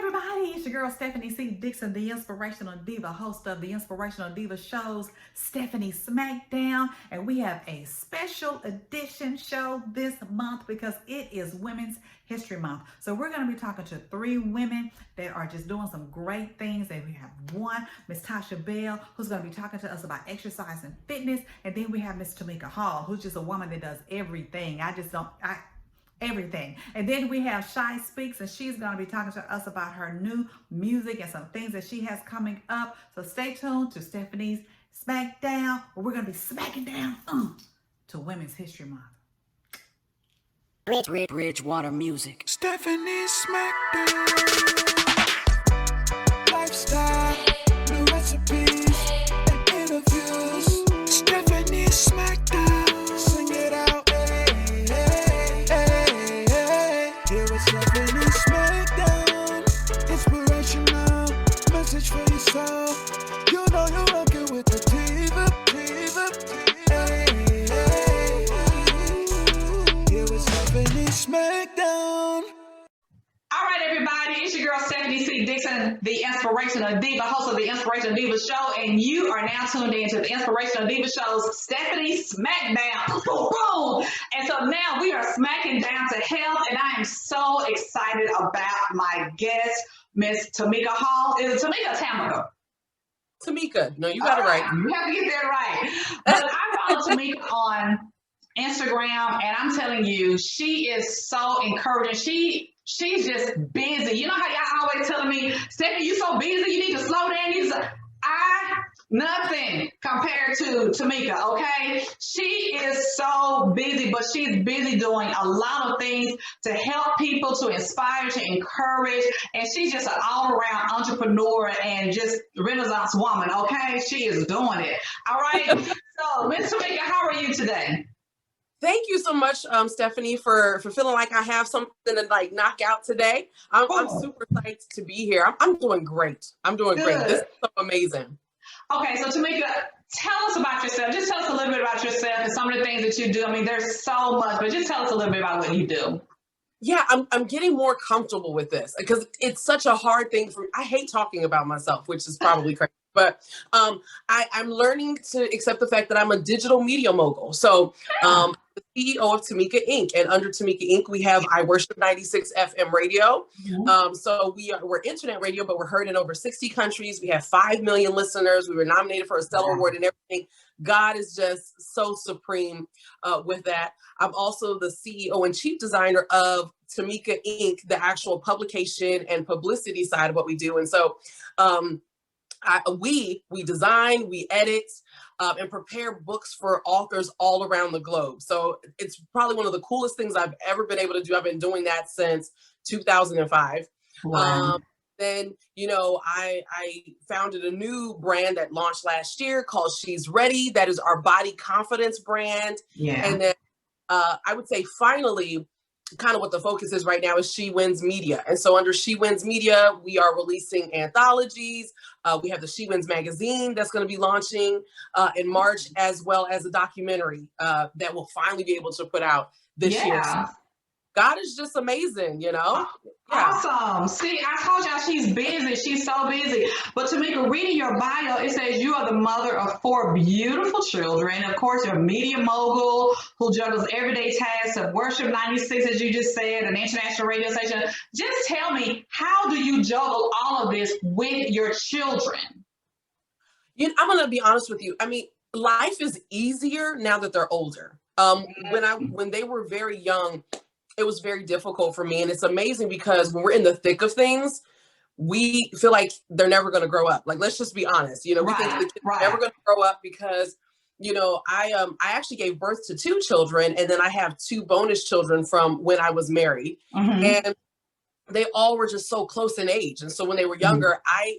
everybody, it's your girl Stephanie C. Dixon, the Inspirational Diva, host of the Inspirational Diva shows, Stephanie Smackdown, and we have a special edition show this month because it is Women's History Month. So we're going to be talking to three women that are just doing some great things, and we have one, Miss Tosha Bell, who's going to be talking to us about exercise and fitness, and then we have Miss Tamika Hall, who's just a woman that does everything. Everything. And then we have ShySpeaks, and she's going to be talking to us about her new music and some things that she has coming up. So stay tuned to Stephanie's Smackdown, where we're going to be smacking down to Women's History Month. Bridgewater music. Stephanie's Smackdown. Lifestyle, new recipes, and interviews. Stephanie's Smackdown. Sing it out. Here is Stephanie's Smackdown. Inspirational, message for your soul. You know you're rocking with the Diva. Here is Stephanie's Smackdown. All right, everybody, it's your girl Stephanie C. Dixon, the Inspirational Diva, host of the Inspirational Diva show, and you are now tuned in to the Inspirational Diva show's Stephanie Smackdown. Boom! And so now we are smacking down to health, and I am so excited about my guest, Miss Tamika Hall. Is it Tamika or Tamika? Tamika. No, you got it right. You have to get that right. But I follow Tamika on Instagram, and I'm telling you, she is so encouraging. She's just busy. You know how y'all always telling me, Stephanie, you so busy, you need to slow down. Nothing compared to Tamika, okay? She is so busy, but she's busy doing a lot of things to help people, to inspire, to encourage, and she's just an all-around entrepreneur and just Renaissance woman, okay? She is doing it, all right? So, Miss Tamika, how are you today? Thank you so much, Stephanie, for feeling like I have something to like knock out today. I'm super excited to be here. I'm doing great. Great. This is so amazing. Okay, so Tamika, tell us about yourself. Just tell us a little bit about yourself and some of the things that you do. I mean, there's so much, but just tell us a little bit about what you do. Yeah, I'm getting more comfortable with this because it's such a hard thing for me. I hate talking about myself, which is probably crazy. But I'm learning to accept the fact that I'm a digital media mogul. So I'm the CEO of Tamika Inc. And under Tamika Inc., we have I Worship 96 FM radio. Mm-hmm. So we're internet radio, but we're heard in over 60 countries. We have 5 million listeners. We were nominated for a Stellar Award and everything. God is just so supreme with that. I'm also the CEO and chief designer of Tamika Inc., the actual publication and publicity side of what we do. And so we design, we edit, and prepare books for authors all around the globe. So it's probably one of the coolest things I've ever been able to do. I've been doing that since 2005. Wow. Then, I founded a new brand that launched last year called She's Ready. That is our body confidence brand. Yeah. And then I would say finally, kind of what the focus is right now is She Wins Media. And so under She Wins Media, we are releasing anthologies. We have the She Wins magazine that's going to be launching in March, as well as a documentary that we'll finally be able to put out this year. So God is just amazing, Yeah. Awesome. See, I told y'all she's busy. She's so busy. But Tamika, reading your bio, it says you are the mother of 4 beautiful children. Of course, you're a media mogul who juggles everyday tasks of Worship 96, as you just said, an international radio station. Just tell me, how do you juggle all of this with your children? I'm going to be honest with you. I mean, life is easier now that they're older. When they were very young, it was very difficult for me. And it's amazing because when we're in the thick of things, we feel like they're never going to grow up. Like, let's just be honest. We think the kids are never going to grow up because, I actually gave birth to 2 children, and then I have 2 bonus children from when I was married. Mm-hmm. And they all were just so close in age. And so when they were younger, I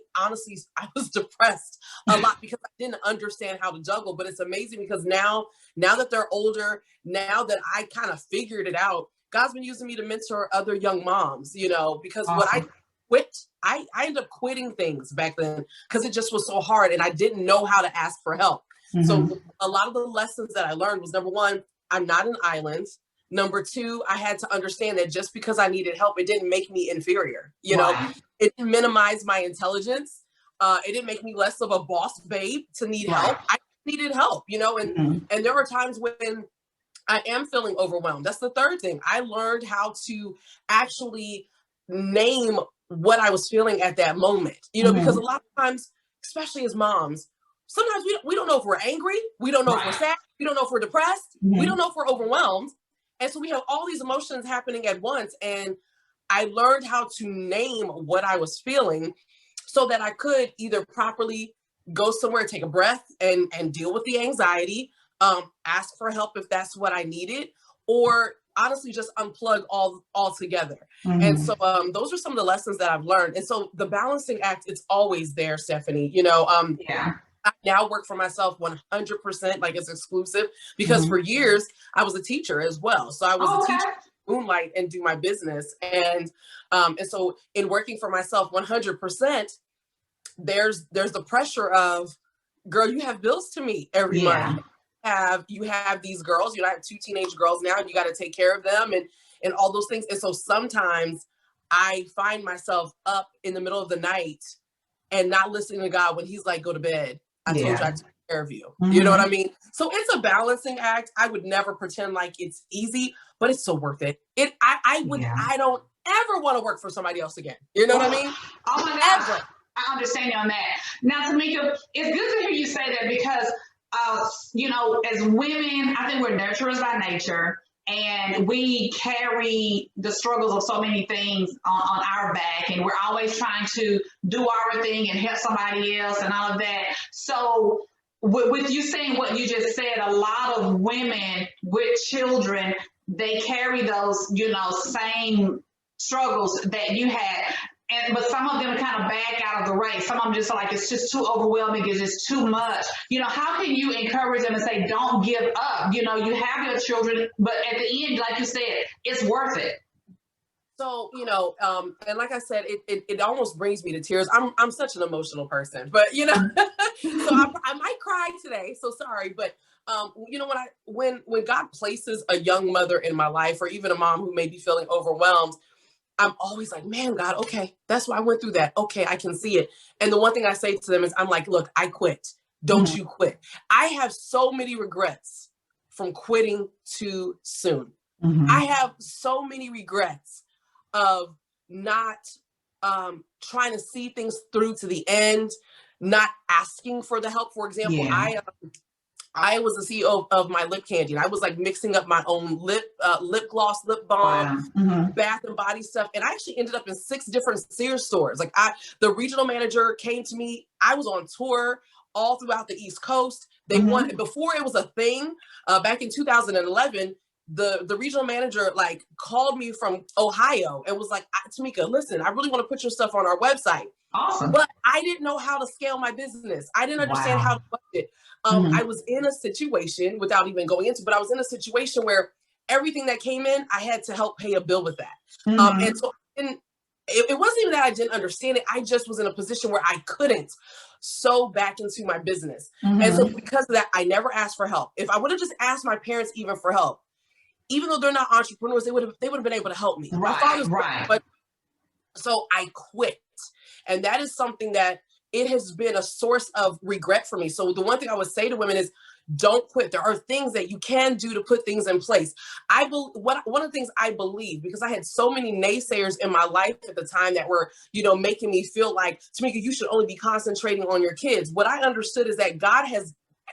was depressed a lot because I didn't understand how to juggle. But it's amazing because now that they're older, now that I kind of figured it out, God's been using me to mentor other young moms, because what I quit, I ended up quitting things back then because it just was so hard and I didn't know how to ask for help. Mm-hmm. So a lot of the lessons that I learned was, number one, I'm not an island. Number 2, I had to understand that just because I needed help, it didn't make me inferior, It didn't minimize my intelligence. It didn't make me less of a boss babe to need help. I needed help, you know, and there were times when I am feeling overwhelmed. That's the third thing. I learned how to actually name what I was feeling at that moment, you know, because a lot of times, especially as moms, sometimes we don't know if we're angry. We don't know if we're sad. We don't know if we're depressed. We don't know if we're overwhelmed. And so we have all these emotions happening at once. And I learned how to name what I was feeling so that I could either properly go somewhere, take a breath and deal with the anxiety, ask for help if that's what I needed, or honestly just unplug all together. And so those are some of the lessons that I've learned. And so the balancing act, it's always there, Stephanie. You know, I now work for myself 100%, like it's exclusive, because for years I was a teacher as well. So I was a teacher, moonlight and do my business. And so in working for myself 100%, there's the pressure of, girl, you have bills to meet every month. You have these girls, you know, I have 2 teenage girls now, and you got to take care of them and all those things. And so sometimes I find myself up in the middle of the night and not listening to God when he's like, go to bed. I told you I took care of you. You know what I mean? So it's a balancing act. I would never pretend like it's easy, but it's so worth it. I don't ever want to work for somebody else again. You know what I mean? Oh my gosh. I understand you on that. Now, Tamika, it's good to hear you say that because, you know, as women, I think we're nurturers by nature, and we carry the struggles of so many things on our back, and we're always trying to do our thing and help somebody else and all of that. So with you saying what you just said, a lot of women with children, they carry those, you know, same struggles that you had. But some of them kind of back out of the race. Some of them just like, it's just too overwhelming. It's just too much. You know, how can you encourage them and say, don't give up? You know, you have your children, but at the end, like you said, it's worth it. So, you know, and like I said, it almost brings me to tears. I'm such an emotional person, but you know, so I might cry today. So sorry, but you know, when God places a young mother in my life, or even a mom who may be feeling overwhelmed, I'm always like, man, God, okay, that's why I went through that. Okay, I can see it. And the one thing I say to them is, I'm like, look, I quit. Don't you quit. I have so many regrets from quitting too soon. I have so many regrets of not trying to see things through to the end, not asking for the help. For example, I was the CEO of my lip candy, and I was like mixing up my own lip gloss, lip balm, bath and body stuff. And I actually ended up in 6 different Sears stores. Like the regional manager came to me. I was on tour all throughout the East Coast. They wanted, before it was a thing, back in 2011, the regional manager like called me from Ohio and was like, Tamika, listen, I really want to put your stuff on our website. Awesome. But I didn't know how to scale my business. I didn't understand how to budget. I was in a situation, without even going into, but I was in a situation where everything that came in, I had to help pay a bill with that. And so it wasn't even that I didn't understand it. I just was in a position where I couldn't sew back into my business. And so because of that, I never asked for help. If I would have just asked my parents even for help, even though they're not entrepreneurs, they would have been able to help me. But so I quit. And that is something that it has been a source of regret for me. So the one thing I would say to women is, don't quit. There are things that you can do to put things in place. One of the things I believe, because I had so many naysayers in my life at the time that were, you know, making me feel like, Tamika, you should only be concentrating on your kids. What I understood is that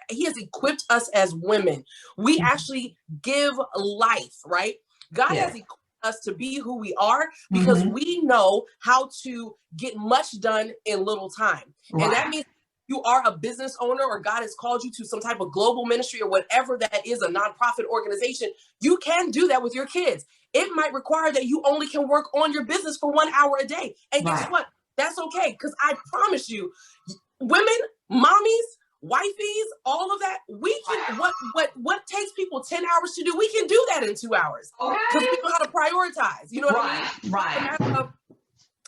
He has equipped us as women. We actually give life, right? God has equipped us to be who we are because we know how to get much done in little time. And that means you are a business owner, or God has called you to some type of global ministry or whatever that is, a nonprofit organization. You can do that with your kids. It might require that you only can work on your business for 1 hour a day. And guess what? That's okay. Because I promise you, women, mommies, wifeys, all of that, we can, what takes people 10 hours to do, we can do that in 2 hours. Okay. Because we know how to prioritize. You know what I mean?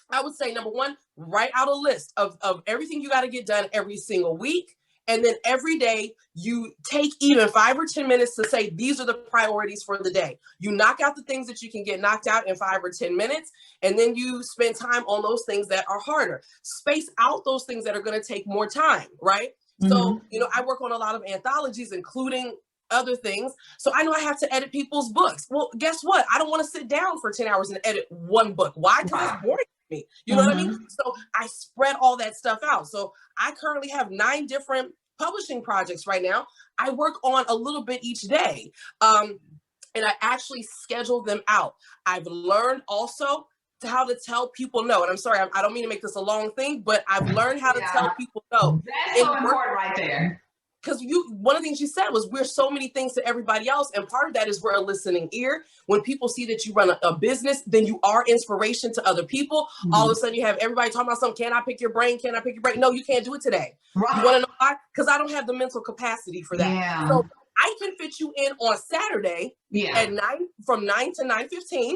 I would say, number one, write out a list of everything you got to get done every single week. And then every day you take even 5 or 10 minutes to say, these are the priorities for the day. You knock out the things that you can get knocked out in 5 or 10 minutes. And then you spend time on those things that are harder. Space out those things that are going to take more time, right? So, I work on a lot of anthologies, including other things. So I know I have to edit people's books. Well, guess what? I don't want to sit down for 10 hours and edit one book. Why? Because it's boring to me. You know what I mean? So I spread all that stuff out. So I currently have 9 different publishing projects right now. I work on a little bit each day. And I actually schedule them out. I've learned also to how to tell people no. And I'm sorry, I don't mean to make this a long thing, but I've learned how to tell people no. That's so important right there. Because one of the things you said was we're so many things to everybody else. And part of that is we're a listening ear. When people see that you run a business, then you are inspiration to other people. All of a sudden you have everybody talking about something. Can I pick your brain? Can I pick your brain? No, you can't do it today. Right. You want to know why? Because I don't have the mental capacity for that. Yeah. So I can fit you in on Saturday at 9, from 9 to 9:15.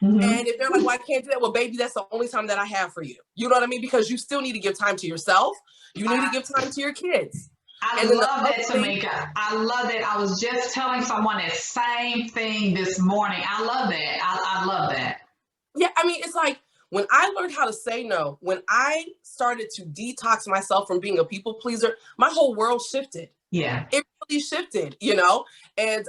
And if they're like, well, I can't do that. Well, baby, that's the only time that I have for you. You know what I mean? Because you still need to give time to yourself. You need to give time to your kids. I love that, Tamika. I love that. I was just telling someone that same thing this morning. I love that. I love that. Yeah, I mean, it's like when I learned how to say no, when I started to detox myself from being a people pleaser, my whole world shifted. Yeah, it really shifted, And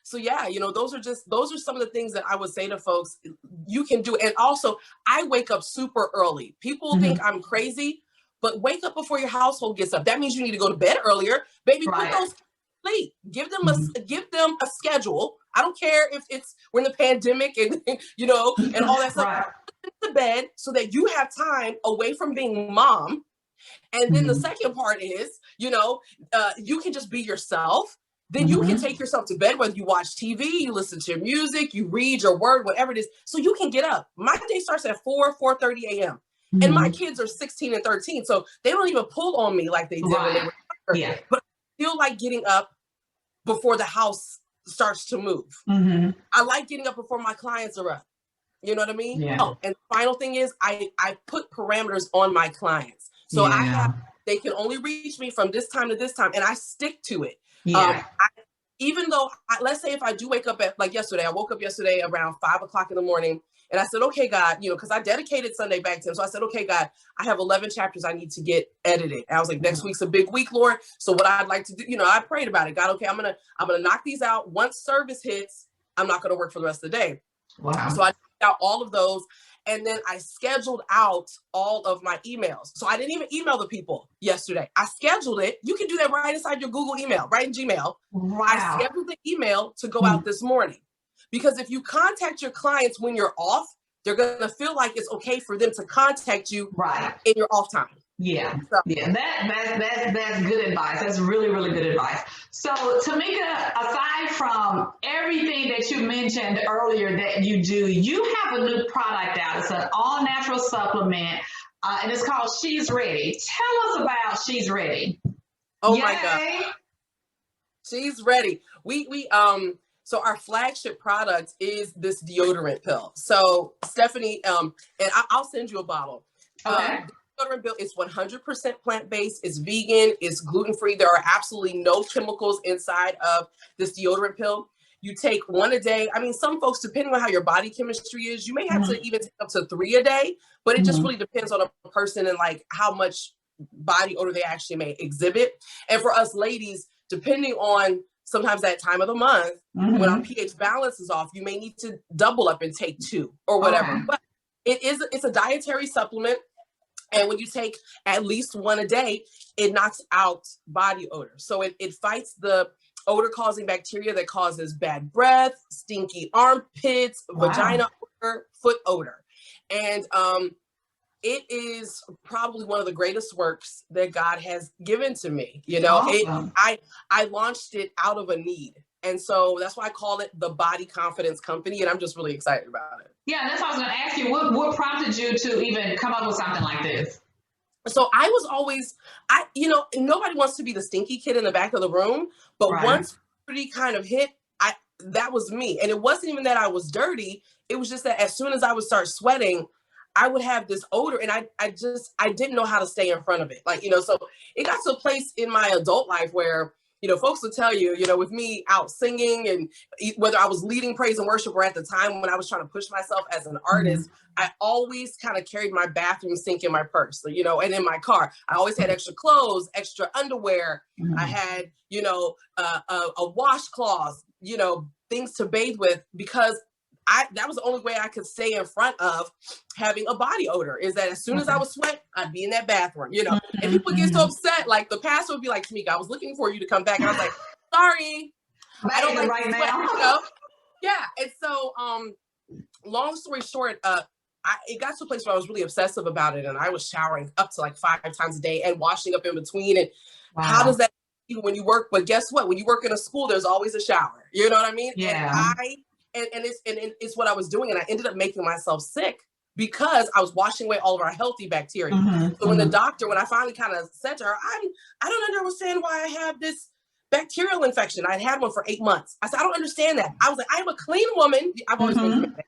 so, yeah, those are some of the things that I would say to folks you can do. And also, I wake up super early. People think I'm crazy, but wake up before your household gets up. That means you need to go to bed earlier. Baby, put those kids to sleep. Give them a schedule. I don't care if we're in the pandemic and and all that stuff. Put them to bed so that you have time away from being mom. And then the second part is, you can just be yourself. Then you can take yourself to bed, whether you watch TV, you listen to music, you read your word, whatever it is. So you can get up. My day starts at 4:30 a.m. And my kids are 16 and 13. So they don't even pull on me like they did when they were younger. Yeah. But I feel like getting up before the house starts to move. I like getting up before my clients are up. You know what I mean? Yeah. Oh, and the final thing is I put parameters on my clients. So they can only reach me from this time to this time, and I stick to it. Yeah. Even though, let's say if I do wake up at, like yesterday, I woke up yesterday around 5 o'clock in the morning, and I said, okay, God, because I dedicated Sunday back to him. So I said, okay, God, I have 11 chapters I need to get edited. And I was like, next week's a big week, Lord. So what I'd like to do, I prayed about it. God, okay, I'm gonna knock these out. Once service hits, I'm not gonna work for the rest of the day. Wow. So I knocked out all of those. And then I scheduled out all of my emails. So I didn't even email the people yesterday. I scheduled it. You can do that right inside your Google email, right in Gmail. Wow. I scheduled the email to go out this morning. Because if you contact your clients when you're off, they're going to feel like it's okay for them to contact you in your off time. Yeah. So. Yeah. That's good advice. That's really, really good advice. So Tamika, aside from everything that you mentioned earlier that you do, you have a new product out. It's an all natural supplement and it's called She's Ready. Tell us about She's Ready. Oh my God. She's Ready. So our flagship product is this deodorant pill. So Stephanie, and I'll send you a bottle. Okay. Deodorant pill is 100% plant-based. It's vegan. It's gluten-free. There are absolutely no chemicals inside of this deodorant pill. You take 1 a day. I mean, some folks, depending on how your body chemistry is, you may have to even take up to 3 a day, but it just really depends on a person and like how much body odor they actually may exhibit. And for us ladies, depending on sometimes that time of the month, when our pH balance is off, you may need to double up and take 2 or whatever. But it's a dietary supplement. And when you take at least 1 a day, it knocks out body odor. So it fights the odor-causing bacteria that causes bad breath, stinky armpits, vagina odor, foot odor. And it is probably one of the greatest works that God has given to me. Awesome. I launched it out of a need. And so that's why I call it the Body Confidence Company. And I'm just really excited about it. Yeah, that's what I was going to ask you. What prompted you to even come up with something like this? So I was always, nobody wants to be the stinky kid in the back of the room. But once puberty kind of hit, that was me. And it wasn't even that I was dirty. It was just that as soon as I would start sweating, I would have this odor, and I didn't know how to stay in front of it. Like, so it got to a place in my adult life where, folks would tell you, with me out singing, and whether I was leading praise and worship, or at the time when I was trying to push myself as an artist, I always kind of carried my bathroom sink in my purse, and in my car. I always had extra clothes, extra underwear. I had, a washcloth, things to bathe with, because that was the only way I could stay in front of having a body odor, is that as soon as I was sweat, I'd be in that bathroom, and people would get so upset. Like, the pastor would be like, Tamika, I was looking for you to come back. And I was like, sorry, I don't like right now. Yeah. And so, long story short, it got to a place where I was really obsessive about it. And I was showering up to like 5 times a day and washing up in between. And how does that, when you work, but guess what? When you work in a school, there's always a shower. You know what I mean? Yeah. And it's what I was doing. And I ended up making myself sick because I was washing away all of our healthy bacteria. So when I finally kind of said to her, I don't understand why I have this bacterial infection. I'd had one for 8 months. I said, I don't understand that. I was like, I'm a clean woman. I've always been committed.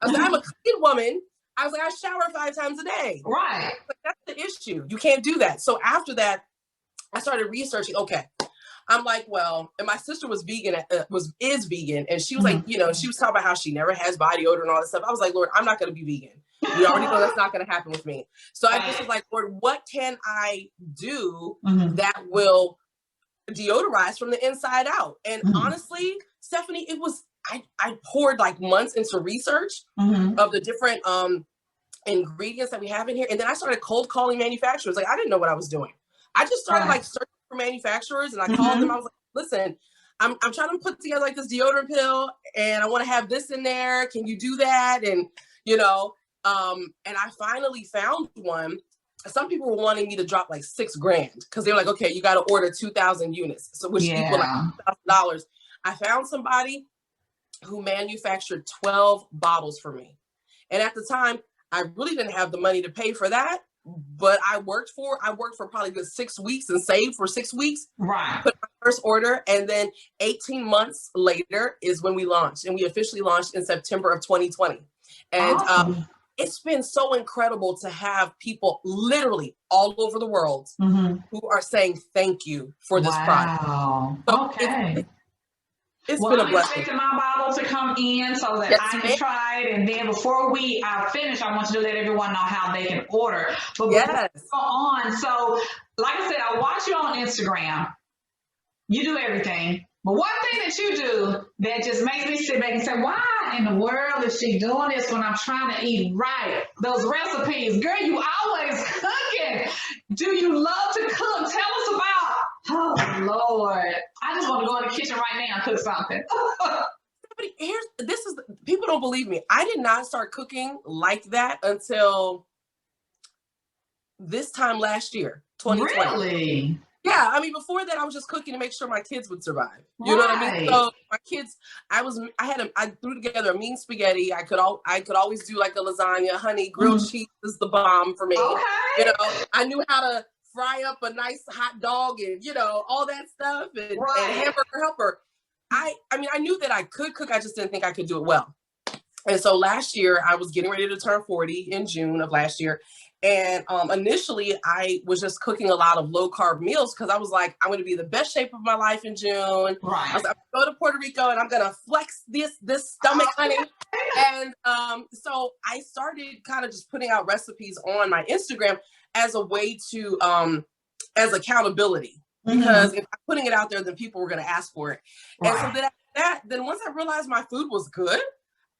I was like, I'm a clean woman. I was like, I shower 5 times a day. Right. But that's the issue. You can't do that. So after that, I started researching. Okay. I'm like, well, and my sister was vegan, is vegan. And she was like, she was talking about how she never has body odor and all this stuff. I was like, Lord, I'm not going to be vegan. We already know that's not going to happen with me. So I just was like, Lord, what can I do that will deodorize from the inside out? And honestly, Stephanie, it was, I poured like months into research of the different ingredients that we have in here. And then I started cold calling manufacturers. Like, I didn't know what I was doing. I just started like searching for manufacturers, and I called them. I was like, listen, I'm trying to put together like this deodorant pill, and I want to have this in there. Can you do that? And, and I finally found one. Some people were wanting me to drop like $6,000 because they were like, okay, you got to order 2,000 units. So which equal like $2,000. I found somebody who manufactured 12 bottles for me. And at the time, I really didn't have the money to pay for that. But I worked for probably good 6 weeks and saved for 6 weeks. Right. Put my first order. And then 18 months later is when we launched. And we officially launched in September of 2020. And it's been so incredible to have people literally all over the world who are saying thank you for this product. So okay. It's been a blessing. I'm expecting my bottle to come in so that I can try it. And then before we finish, I want to let everyone know how they can order. But before we go on, so like I said, I watch you on Instagram. You do everything. But one thing that you do that just makes me sit back and say, why in the world is she doing this when I'm trying to eat right? Those recipes. Girl, you always cooking. Do you love to cook? Tell us about, oh, Lord. I just want to go in the kitchen right now and cook something. People don't believe me. I did not start cooking like that until this time last year, 2020. Really? Yeah, I mean, before that, I was just cooking to make sure my kids would survive. You know what I mean? So my kids, I threw together a mean spaghetti. I could always do like a lasagna, honey, grilled cheese is the bomb for me. Okay. I knew how to fry up a nice hot dog and all that stuff and hamburger helper. I mean, I knew that I could cook. I just didn't think I could do it well. And so last year, I was getting ready to turn 40 in June of last year. And initially, I was just cooking a lot of low carb meals because I was like, I'm going to be the best shape of my life in June. Right. I was like, I'm going to go to Puerto Rico and I'm going to flex this stomach, honey. And so I started kind of just putting out recipes on my Instagram as a way to, as accountability. Because if I'm putting it out there, then people were going to ask for it. And so then after that, then once I realized my food was good,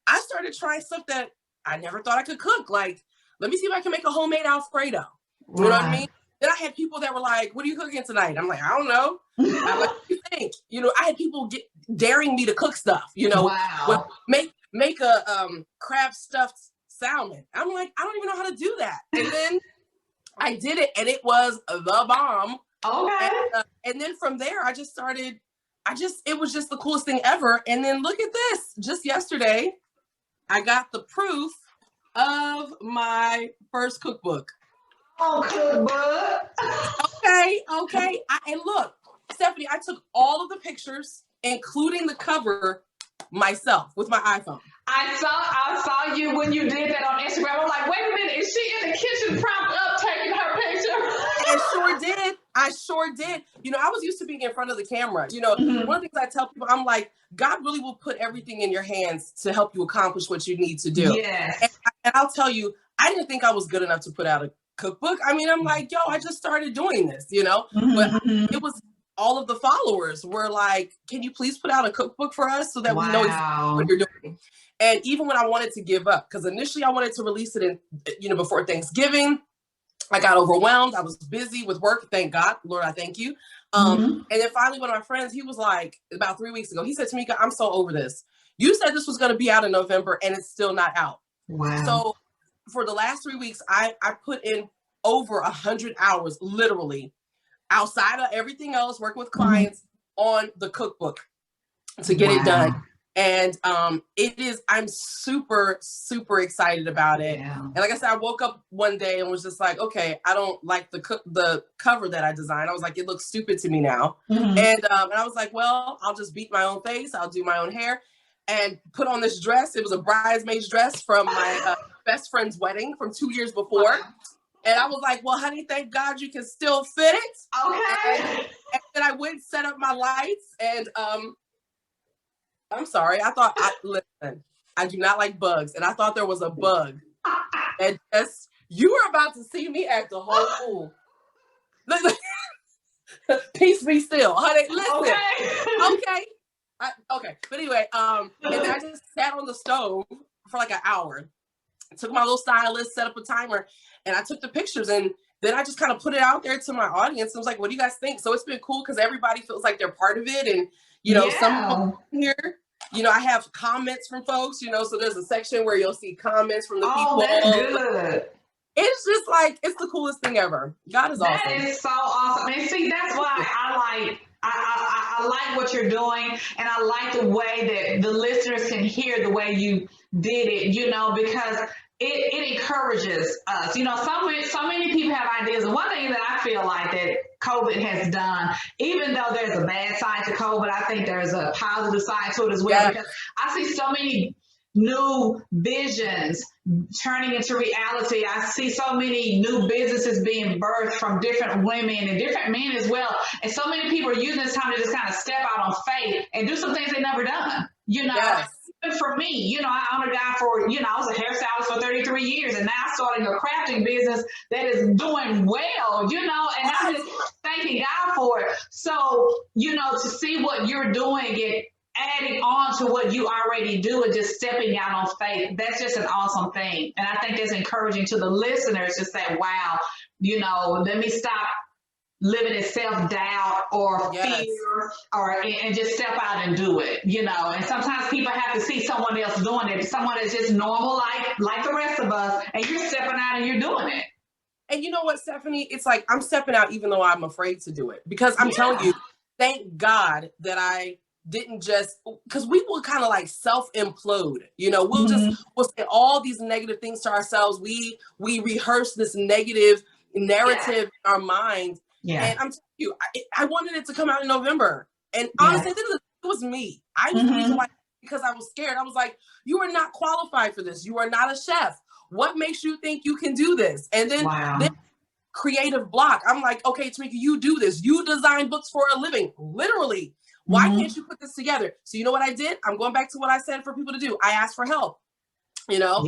I started trying stuff that I never thought I could cook. Like, let me see if I can make a homemade Alfredo. You know what I mean? Then I had people that were like, what are you cooking tonight? I'm like, I don't know. I'm like, what do you think? I had people daring me to cook stuff, make a crab stuffed salmon. I'm like, I don't even know how to do that. And then I did it and it was the bomb. Okay. And then from there, I just started, it was just the coolest thing ever. And then look at this, just yesterday, I got the proof of my first cookbook. Oh, cookbook. Okay. And look, Stephanie, I took all of the pictures, including the cover, myself with my iPhone. I saw you when you did that on Instagram. I'm like, wait a minute, is she in the kitchen propped up taking her picture? I sure did. I sure did. You know, I was used to being in front of the camera. You know, one of the things I tell people, I'm like, God really will put everything in your hands to help you accomplish what you need to do. Yes. And I'll tell you, I didn't think I was good enough to put out a cookbook. I mean, I'm like, yo, I just started doing this, you know, but it was all of the followers were like, can you please put out a cookbook for us so that we know exactly what you're doing? And even when I wanted to give up, because initially I wanted to release it in, you know, before Thanksgiving, I got overwhelmed. I was busy with work. Thank God. Lord, I thank you. And then finally, one of my friends, he was like, about 3 weeks ago, he said, Tamika, I'm so over this. You said this was going to be out in November and it's still not out. Wow. So for the last 3 weeks, I put in over 100 hours, literally, outside of everything else, working with clients on the cookbook to get it done. And I'm super, super excited about it. Yeah. And like I said, I woke up one day and was just like, okay, I don't like the cover that I designed. I was like, it looks stupid to me now. And I was like, well, I'll just beat my own face. I'll do my own hair and put on this dress. It was a bridesmaid's dress from my best friend's wedding from 2 years before. And I was like, well, honey, thank God you can still fit it. Okay. And then I went, set up my lights, and I'm sorry. Listen, I do not like bugs. And I thought there was a bug. And just, you were about to see me act a whole fool. Peace be still. Honey, listen. Okay. Okay. But anyway, and then I just sat on the stove for like an hour. Took my little stylist, set up a timer, and I took the pictures, and then I just kind of put it out there to my audience. I was like, what do you guys think? So it's been cool because everybody feels like they're part of it. And, you know, some here, you know, I have comments from folks, you know, so there's a section where you'll see comments from the people. That's good. It's just like, it's the coolest thing ever. God is awesome. That is so awesome. And see, that's why I like what you're doing, and I like the way that the listeners can hear the way you did it, you know, because it encourages us. You know, so many people have ideas. And one thing that I feel like that COVID has done, even though there's a bad side to COVID, I think there's a positive side to it as well. Because I see so many new visions turning into reality. I see so many new businesses being birthed from different women and different men as well. And so many people are using this time to just kind of step out on faith and do some things they've never done. You know, even for me, you know, I honor God for, you know, I was a hairstylist for 33 years and now starting a crafting business that is doing well, you know, and I'm just thanking God for it. So, you know, to see what you're doing and adding on to what you already do and just stepping out on faith, that's just an awesome thing. And I think that's encouraging to the listeners to say, wow, you know, let me stop living in self-doubt or fear and just step out and do it, you know. And sometimes people have to see someone else doing it, someone that's just normal like the rest of us, and you're stepping out and you're doing it. And you know what, Stephanie? It's like I'm stepping out even though I'm afraid to do it, because I'm telling you, thank God that I didn't just, because we will kind of like self-implode, you know, we'll say all these negative things to ourselves. We rehearse this negative narrative in our mind. And I'm telling you, I wanted it to come out in November. And honestly, it was me. I was the reason why, because I was scared. I was like, you are not qualified for this. You are not a chef. What makes you think you can do this? And then, then creative block. I'm like, okay, Tamika, you do this. You design books for a living, literally. Why can't you put this together? So you know what I did? I'm going back to what I said for people to do. I asked for help, you know,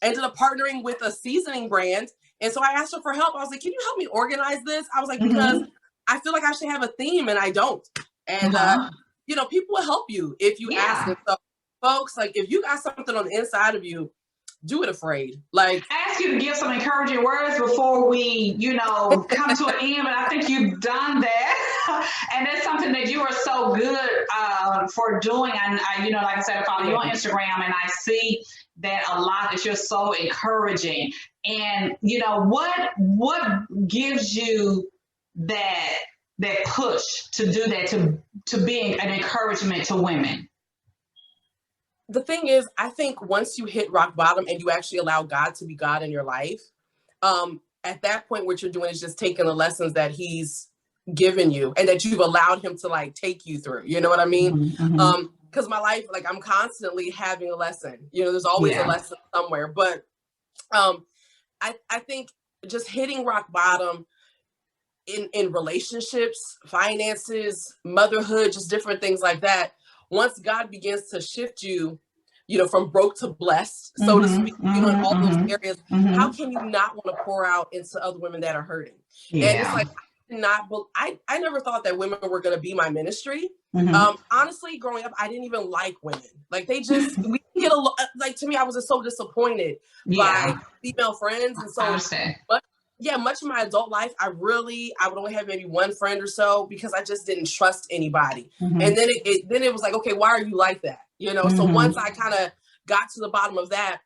ended up partnering with a seasoning brand. And so I asked her for help. I was like, can you help me organize this? I was like, because I feel like I should have a theme and I don't. And, you know, people will help you if you ask them. So folks, like if you got something on the inside of you, do it afraid. Like, I ask you to give some encouraging words before we, you know, come to an end, but I think you've done that. And that's something that you are so good for doing. And you know, like I said, I follow you on Instagram and I see that a lot, that you're so encouraging. And, you know, what gives you that push to do that, to being an encouragement to women? The thing is, I think once you hit rock bottom and you actually allow God to be God in your life, at that point, what you're doing is just taking the lessons that he's given you and that you've allowed him to like take you through. You know what I mean? because my life, like I'm constantly having a lesson, you know, there's always a lesson somewhere. But I think just hitting rock bottom in relationships, finances, motherhood, just different things like that. Once God begins to shift you, you know, from broke to blessed, so to speak, you know, in all those areas, how can you not want to pour out into other women that are hurting? And it's like, I never thought that women were going to be my ministry. Honestly, growing up, I didn't even like women. Like we get a lot, like to me, I was just so disappointed by female friends. And so, much of my adult life, I would only have maybe one friend or so because I just didn't trust anybody. And then it was like, okay, why are you like that? You know? So once I kind of got to the bottom of that,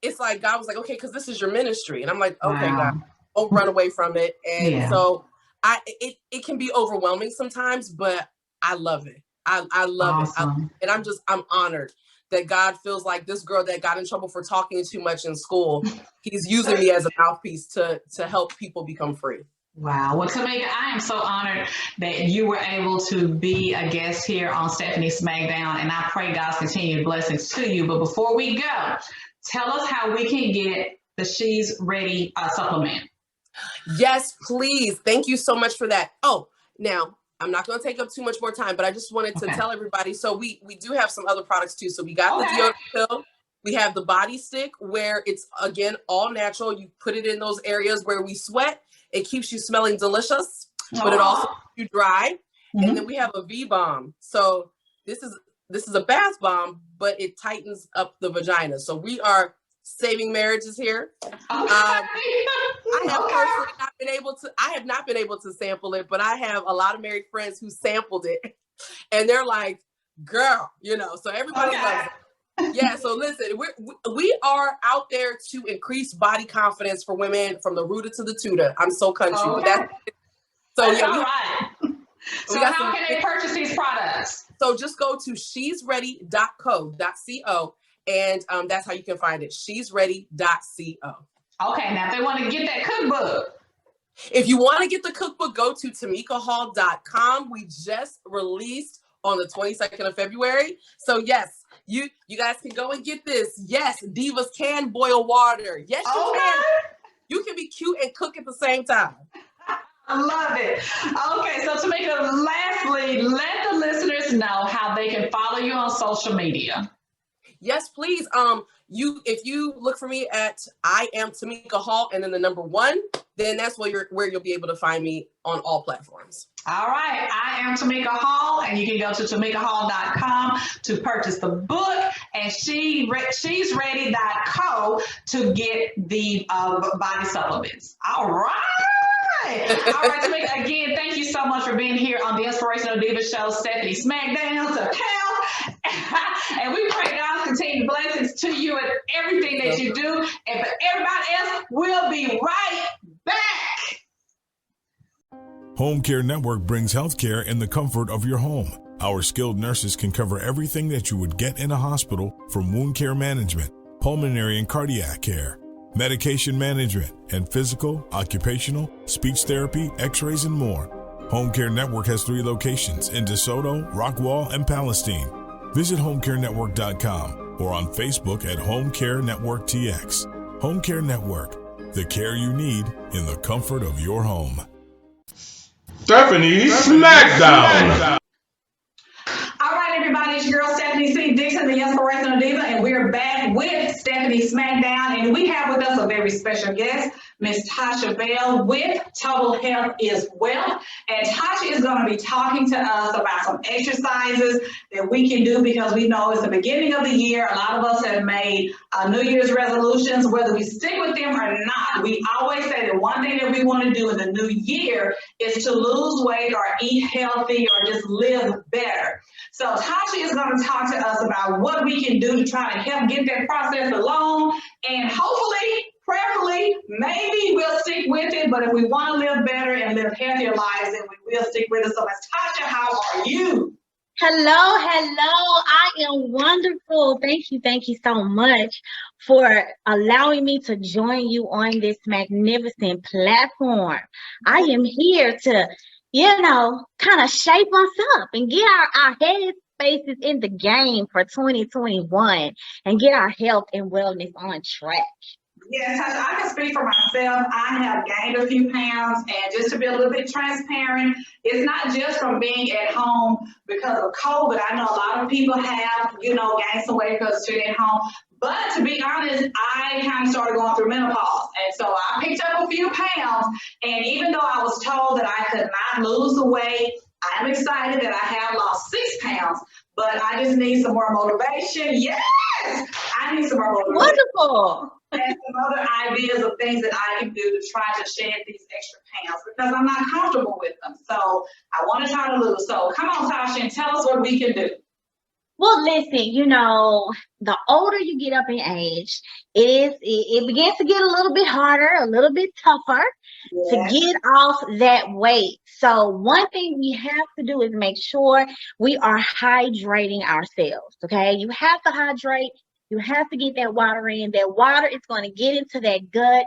it's like, God was like, okay, cause this is your ministry. And I'm like, okay, God, don't run away from it. And so it can be overwhelming sometimes, but I love it. I love it. And I'm honored that God feels like this girl that got in trouble for talking too much in school, he's using me as a mouthpiece to help people become free. Wow. Well, Tamika, I am so honored that you were able to be a guest here on Stephanie Smackdown, and I pray God's continued blessings to you. But before we go, tell us how we can get the She's Ready supplement. Yes, please. Thank you so much for that. Oh, now I'm not going to take up too much more time, but I just wanted to tell everybody. So we do have some other products too. So we got the deodorant pill. We have the body stick where it's, again, all natural. You put it in those areas where we sweat. It keeps you smelling delicious, but it also keeps you dry. And then we have a V-bomb. So this is a bath bomb, but it tightens up the vagina. So we are saving marriages here. I have not been able to sample it, but I have a lot of married friends who sampled it, and they're like, girl, you know, so everybody loves it. Yeah, so listen, we are out there to increase body confidence for women from the rooter to the tutor. I'm so country. So how can they purchase these products? So just go to shesready.co, and that's how you can find it. shesready.co. Okay, now if they want to get that cookbook. If you want to get the cookbook, go to TamikaHall.com. We just released on the 22nd of February. So yes, you guys can go and get this. Yes, divas can boil water. Yes, you can. You can be cute and cook at the same time. I love it. Okay, so Tamika, lastly, let the listeners know how they can follow you on social media. Yes, please. If you look for me at I am Tamika Hall and then the number 1, then that's where you'll be able to find me on all platforms. All right. I am Tamika Hall, and you can go to TamikaHall.com to purchase the book, and she's ready.co to get the body supplements. All right. All right, Tamika, again, thank you so much for being here on the Inspirational Diva Show, Stephanie Smackdown to hell. And we pray God's continued blessings to you and everything that you do. And for everybody else, we'll be right back. Home Care Network brings healthcare in the comfort of your home. Our skilled nurses can cover everything that you would get in a hospital, from wound care management, pulmonary and cardiac care, medication management, and physical, occupational, speech therapy, x-rays, and more. Home Care Network has 3 locations in DeSoto, Rockwall, and Palestine. Visit homecarenetwork.com or on Facebook at Home Care Network TX. Home Care Network, the care you need in the comfort of your home. Stephanie Smackdown. All right, everybody, it's your girl Stephanie C. Dixon, the Inspirational Diva, and we're back with Stephanie Smackdown, and we have with us a very special guest, Miss Tosha Bell with Total Health is Wealth. And Tosha is going to be talking to us about some exercises that we can do, because we know it's the beginning of the year. A lot of us have made New Year's resolutions, whether we stick with them or not. We always say that one thing that we want to do in the new year is to lose weight or eat healthy or just live better. So Tosha is going to talk to us about what we can do to try to help get that process along, and hopefully, prayerfully, maybe we'll stick with it, but if we want to live better and live healthier lives, then we will stick with it. So Ms. Tosha, how are you? Hello. I am wonderful. Thank you so much for allowing me to join you on this magnificent platform. I am here to, kind of shape us up and get our heads spaces in the game for 2021 and get our health and wellness on track. Yes, I can speak for myself. I have gained a few pounds, and just to be a little bit transparent, it's not just from being at home because of COVID. I know a lot of people have, gained some weight because they're at home. But to be honest, I kind of started going through menopause. And so I picked up a few pounds. And even though I was told that I could not lose the weight, I'm excited that I have lost 6 pounds. But I just need some more motivation. Yes! I need some more motivation. Wonderful. And some other ideas of things that I can do to try to shed these extra pounds because I'm not comfortable with them. So I want to try to lose. So come on, Tasha, and tell us what we can do. Well, listen, the older you get up in age, it begins to get a little bit harder, a little bit tougher to get off that weight. So one thing we have to do is make sure we are hydrating ourselves, okay? You have to hydrate. You have to get that water in. That water is going to get into that gut,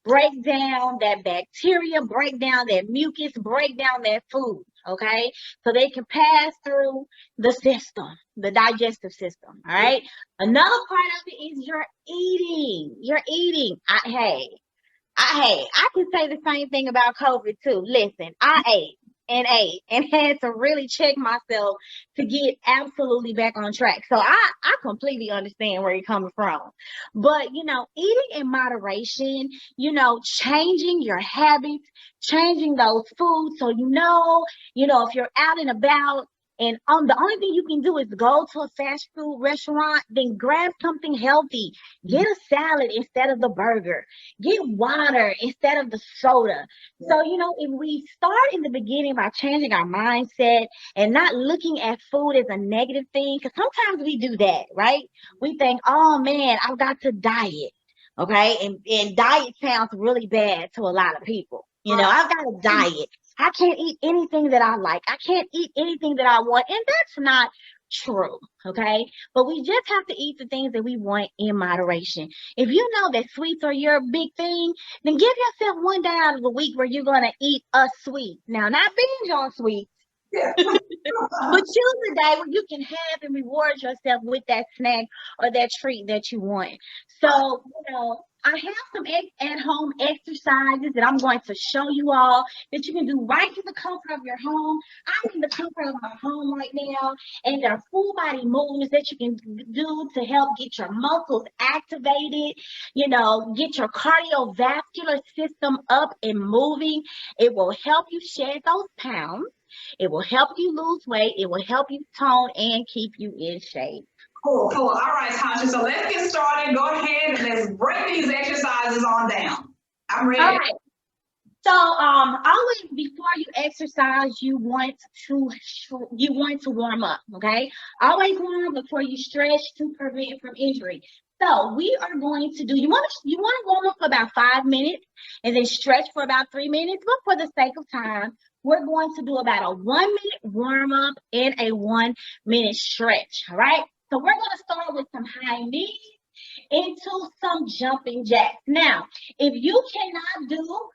break down that bacteria, break down that mucus, break down that food, okay? So they can pass through the system, the digestive system, all right? Another part of it is your eating. Your eating. I can say the same thing about COVID too. Listen, I ate and had to really check myself to get absolutely back on track. So I completely understand where you're coming from. But, eating in moderation, changing your habits, changing those foods. So, if you're out and about, and the only thing you can do is go to a fast food restaurant, then grab something healthy. Get a salad instead of the burger. Get water instead of the soda. So, if we start in the beginning by changing our mindset and not looking at food as a negative thing, because sometimes we do that, right? We think, oh man, I've got to diet. Okay. And diet sounds really bad to a lot of people. I've got to diet. I can't eat anything that I like. I can't eat anything that I want. And that's not true, okay? But we just have to eat the things that we want in moderation. If you know that sweets are your big thing, then give yourself one day out of the week where you're going to eat a sweet. Now, not binge on sweets, but choose a day where you can have and reward yourself with that snack or that treat that you want. So, I have some at-home exercises that I'm going to show you all that you can do right in the comfort of your home. I'm in the comfort of my home right now, and there are full body movements that you can do to help get your muscles activated, get your cardiovascular system up and moving. It will help you shed those pounds. It will help you lose weight. It will help you tone and keep you in shape. Cool. All right, Tasha. So let's get started. Go ahead and let's break these exercises on down. I'm ready. All right. So, always before you exercise, you want to warm up. Okay. Always warm up before you stretch to prevent from injury. So we are going to do. You want to warm up for about 5 minutes and then stretch for about 3 minutes. But for the sake of time, we're going to do about a 1 minute warm up and a 1 minute stretch. All right. So we're going to start with some high knees into some jumping jacks. Now, if you cannot do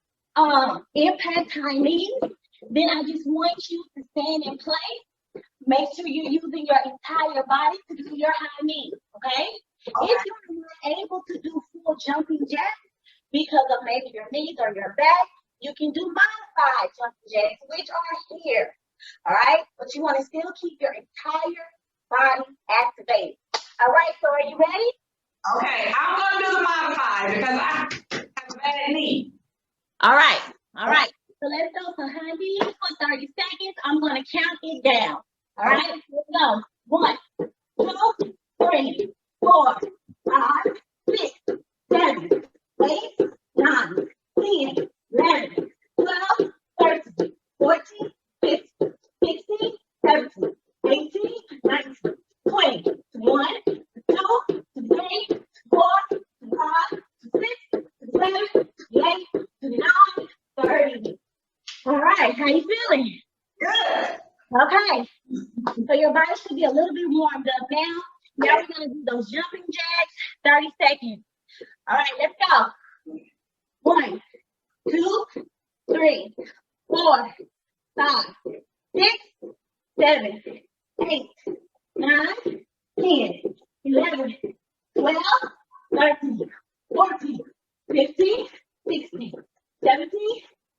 impact high knees, then I just want you to stand in place. Make sure you're using your entire body to do your high knees, okay? If you're not able to do full jumping jacks because of maybe your knees or your back, you can do modified jumping jacks, which are here, all right? But you want to still keep your entire body activated. All right, so are you ready? Okay, I'm going to do the modified because I have a bad knee. All right. So let's go for high knees for 30 seconds. I'm going to count it down. All right, let's go. 1, 2, 3, 4, 5, 6, 7, 8, 9, 10, 11, 12, 13, 14, 15, 16, 17, 18, 19, 20, 21, 22, 23, 24, 25, 26, 27, 28, 29, 30. All right, how you feeling? Good. Okay, so your body should be a little bit warmed up now. Now we're going to do those jumping jacks, 30 seconds. All right, let's go. 1, 2, 3, 4, 5, 6, 7, 8, 9, 10, 11, 12, 13, 14, 15, 16, 17,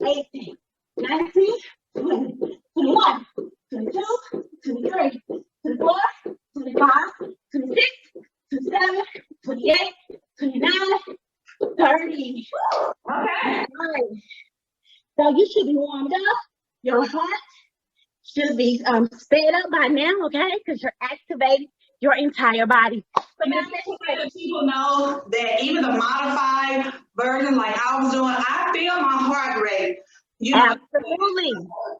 18, 19, 20, 21, 22, 23, 24, 25, 26, 27, 28, 29, 30. Okay. All right. So you should be warmed up. Your heart should be sped up by now, okay? Because you're activating your entire body. So And now it's important that people know that even the modified version, like I was doing, I feel my heart rate. You know, absolutely.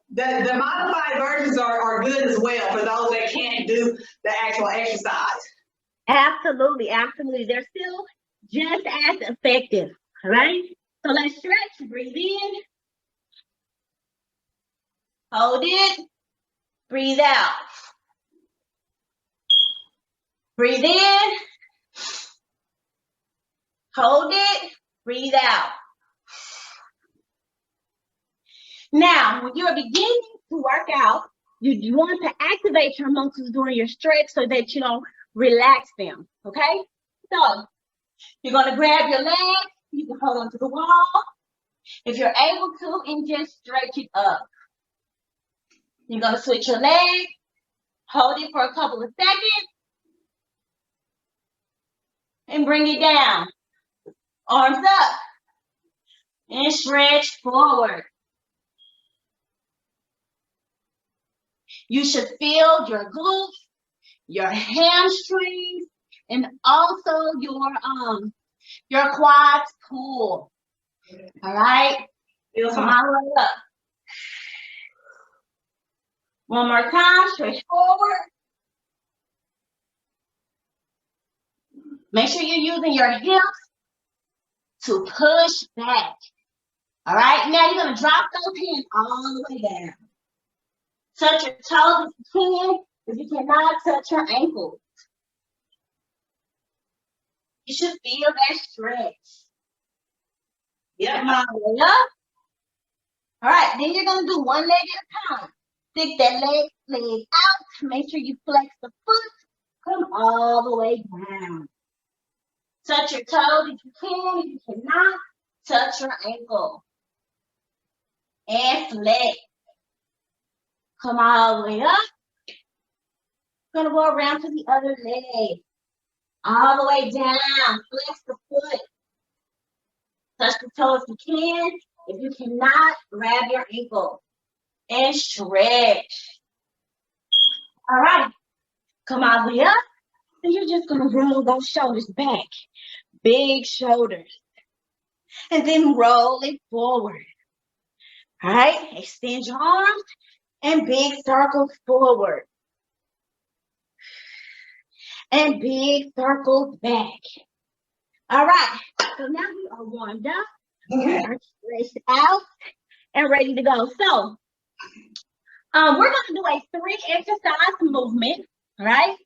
the modified versions are good as well for those that can't do the actual exercise. Absolutely, absolutely. They're still just as effective, all right? So let's stretch, breathe in, hold it, breathe out. Breathe in, hold it, breathe out. Now, when you're beginning to work out, you want to activate your muscles during your stretch so that you don't relax them, okay? So, you're going to grab your leg, you can hold onto the wall, if you're able to, and just stretch it up. You're going to switch your leg, hold it for a couple of seconds, and bring it down. Arms up, and stretch forward. You should feel your glutes, your hamstrings, and also your quads pull. All right? Come on up. One more time, stretch forward. Make sure you're using your hips to push back. All right? Now you're going to drop those hands all the way down. Touch your toes if you can. If you cannot, touch your ankles. You should feel that stretch. Come on, way up. All right, then you're going to do one leg at a time. Stick that leg out. Make sure you flex the foot. Come all the way down. Touch your toes if you can. If you cannot, touch your ankle. And flex. Come all the way up. Gonna go around to the other leg. All the way down. Flex the foot. Touch the toes if you can. If you cannot, grab your ankle. And stretch. All right. Come all the way up. And you're just gonna roll those shoulders back. Big shoulders. And then roll it forward. All right. Extend your arms. And big circles forward. And big circles back. All right. So now we are warmed up. We are stretched out and ready to go. So we're going to do a 3 exercise movement. All right.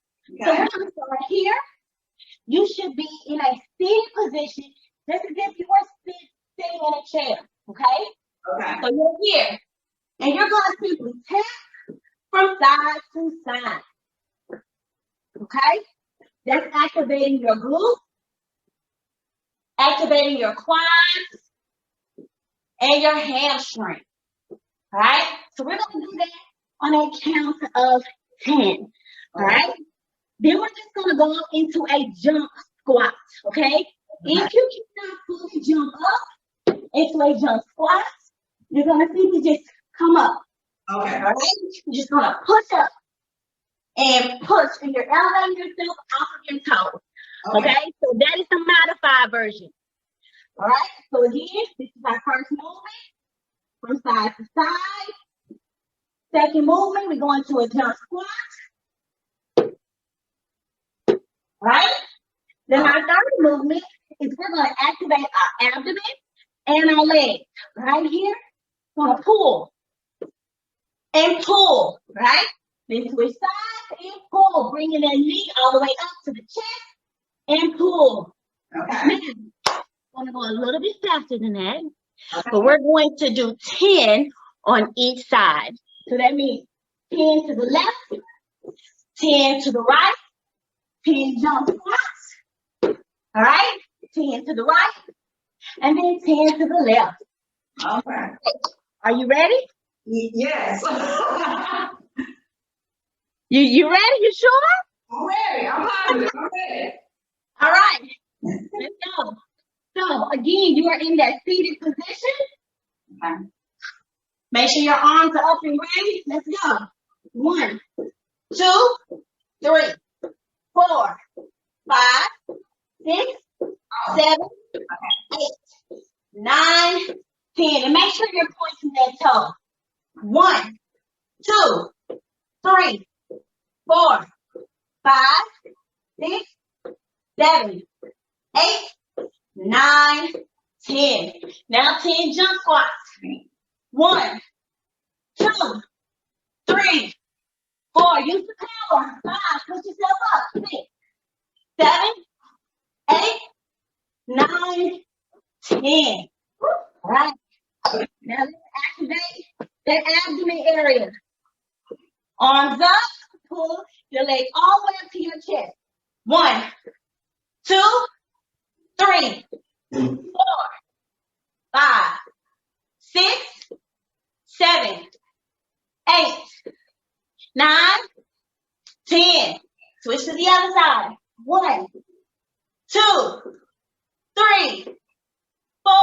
So we're going to start here. You should be in a seated position, just as if you were sitting in a chair. Okay. So you're here. And you're going to simply tap from side to side. Okay? That's activating your glutes, activating your quads, and your hamstring. All right? So we're going to do that on a count of 10. All right? Then we're just going to go into a jump squat. Okay? If you cannot fully jump up into a jump squat, you're going to simply just come up. Okay. All right. You're just gonna push up and push, and you're elevating yourself off of your toes. Okay. So that is the modified version. All right. So again, this is our first movement from side to side. Second movement, we go into a jump squat. All right. Then our third movement is we're gonna activate our abdomen and our legs. Right here, gonna pull. And pull, right? Then switch sides and pull, bringing that knee all the way up to the chest and pull. Okay. Now, I'm going to go a little bit faster than that, but we're going to do 10 on each side. So that means 10 to the left, 10 to the right, 10 jump squats. All right, 10 to the right, and then 10 to the left. Okay. Are you ready? Yes. You ready? You sure? I'm ready. I'm positive. I'm ready. All right, let's go. So again, you are in that seated position. Okay. Make sure your arms are up and ready. Let's go. 1, 2, 3, 4, 5, 6, 7, 8, 9, 10. And make sure you're pointing that toe. 1, 2, 3, 4, 5, 6, 7, 8, 9, 10. Now 10 jump squats. 1, 2, 3, 4. Use the power. 5. Push yourself up. 6, 7, 8, 9, 10. All right. Now let's activate that abdomen area. Arms up. Pull your leg all the way up to your chest. 1, 2, 3, 4, 5, 6, 7, 8, 9, 10. Switch to the other side. 1, 2, 3, 4,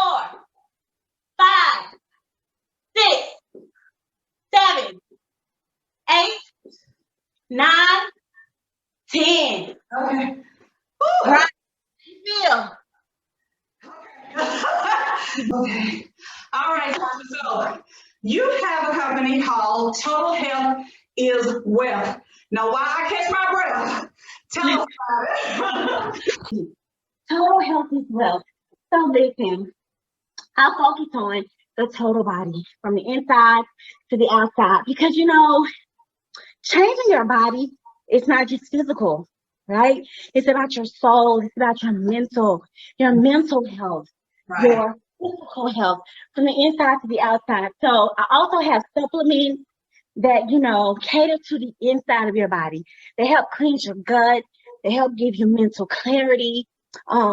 5, 6, 7, 8, 9, 10. Okay. All right. Feel. Okay. All right. So you have a company called Total Health is Wealth. Now, while I catch my breath, tell us about it. Total health is wealth. So listen, I focus on the total body from the inside to the outside because changing your body is not just physical, right? It's about your soul. It's about your mental health, Right. your physical health from the inside to the outside. So I also have supplements that, cater to the inside of your body. They help cleanse your gut. They help give you mental clarity.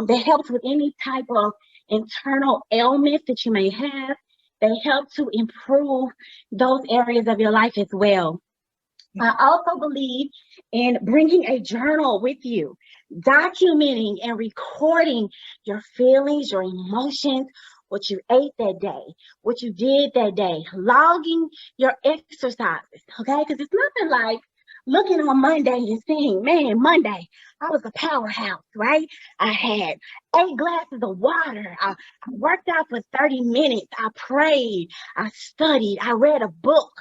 They help with any type of internal ailments that you may have. They help to improve those areas of your life as well. I also believe in bringing a journal with you, documenting and recording your feelings, your emotions, what you ate that day, what you did that day, logging your exercises, okay? Because it's nothing like looking on Monday and saying, man, Monday, I was a powerhouse, right? I had 8 glasses of water. I worked out for 30 minutes. I prayed. I studied. I read a book,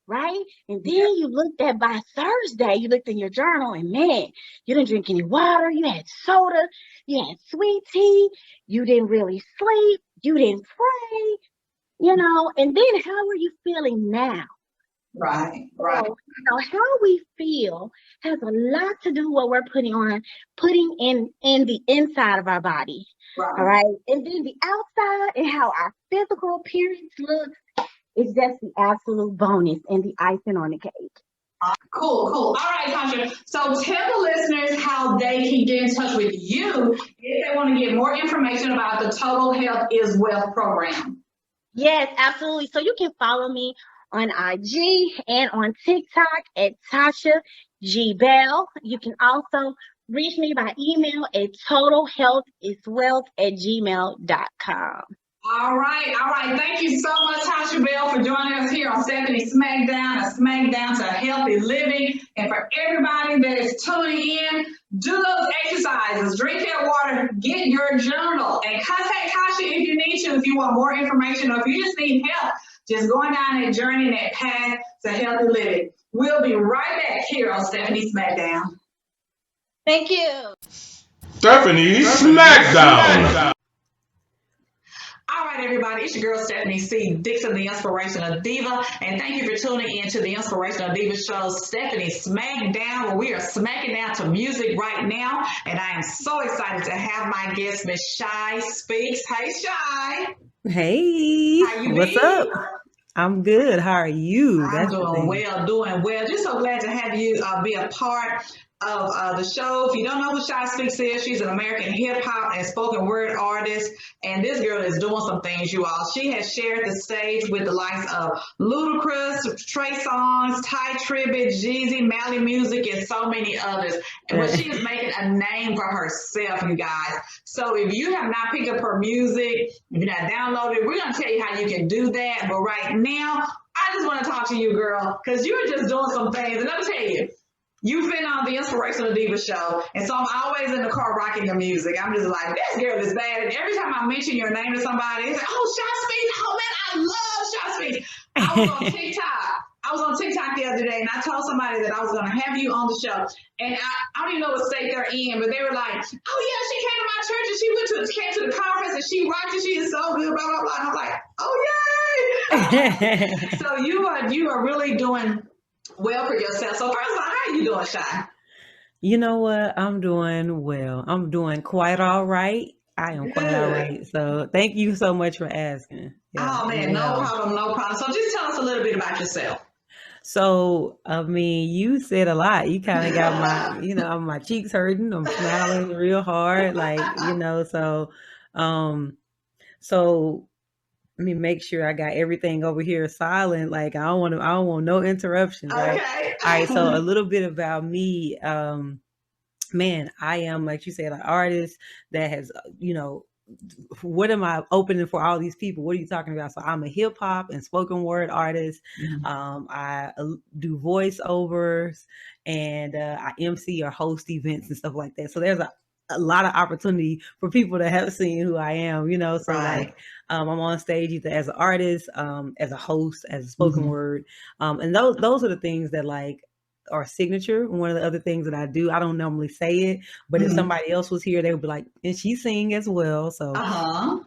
right? And then you looked at by Thursday, you looked in your journal and man, you didn't drink any water. You had soda. You had sweet tea. You didn't really sleep. You didn't pray, and then how are you feeling now? Right. So, how we feel has a lot to do with what we're putting in the inside of our body. Right. All right. And then the outside and how our physical appearance looks is just the absolute bonus and the icing on the cake. Cool. All right, Tasha. So tell the listeners how they can get in touch with you if they want to get more information about the Total Health is Wealth program. Yes, absolutely. So you can follow me on IG and on TikTok at Tosha G Bell. You can also reach me by email at totalhealthiswealth@gmail.com. All right. Thank you so much, Tosha Bell, for joining us here on Stephanie Smackdown, a Smackdown to Healthy Living. And for everybody that is tuning in, do those exercises, drink that water, get your journal, and contact Tosha if you need to, if you want more information, or if you just need help, just going down that journey, that path to healthy living. We'll be right back here on Stephanie Smackdown. Thank you. Stephanie Smackdown. All right, everybody, it's your girl Stephanie C. Dixon, the Inspirational Diva, and thank you for tuning in to the Inspirational Diva show, Stephanie Smackdown, where we are smacking down to music right now, and I am so excited to have my guest, Miss ShySpeaks. Hey, Shy. Hey, How you what's been? up? I'm good. How are you? I'm That's the doing thing. well, doing well. Just so glad to have you be a part of the show. If you don't know who ShySpeaks is, she's an American hip hop and spoken word artist. And this girl is doing some things, you all. She has shared the stage with the likes of Ludacris, Trey Songz, Ty Tribbett, Jeezy, Mally Music, and so many others. But she is making a name for herself, you guys. So if you have not picked up her music, if you're not downloaded, we're going to tell you how you can do that. But right now, I just want to talk to you, girl, because you're just doing some things. And let me tell you, you've been on the Inspirational Diva show, and so I'm always in the car rocking your music. I'm just like, this girl is bad. And every time I mention your name to somebody, it's like, oh, ShySpeaks. Oh, man, I love ShySpeaks. I was on TikTok the other day, and I told somebody that I was going to have you on the show. And I don't even know what state they're in, but they were like, oh, yeah, she came to my church, and she came to the conference, and she rocked it. She is so good, blah, blah, blah. And I'm like, oh, yay. So you are really doing well for yourself. So first of all, how are you doing, Shy? You know what? I'm doing well. I'm doing quite all right. I am quite all right. So thank you so much for asking. Yeah, oh man, no problem. So just tell us a little bit about yourself. So, I mean, you said a lot. You kind of got my cheeks hurting. I'm smiling real hard. So let me make sure I got everything over here silent. Like I don't want no interruptions. Right? Okay. All right. So a little bit about me. Man, I am, like you said, an artist that has, what am I opening for all these people? What are you talking about? So I'm a hip hop and spoken word artist. Mm-hmm. I do voiceovers and I MC or host events and stuff like that. So there's a lot of opportunity for people that have seen who I am, So Right. like I'm on stage either as an artist, as a host, as a spoken word. And those are the things that like are signature. One of the other things that I do, I don't normally say it, but if somebody else was here, they would be like, and she sing as well. So I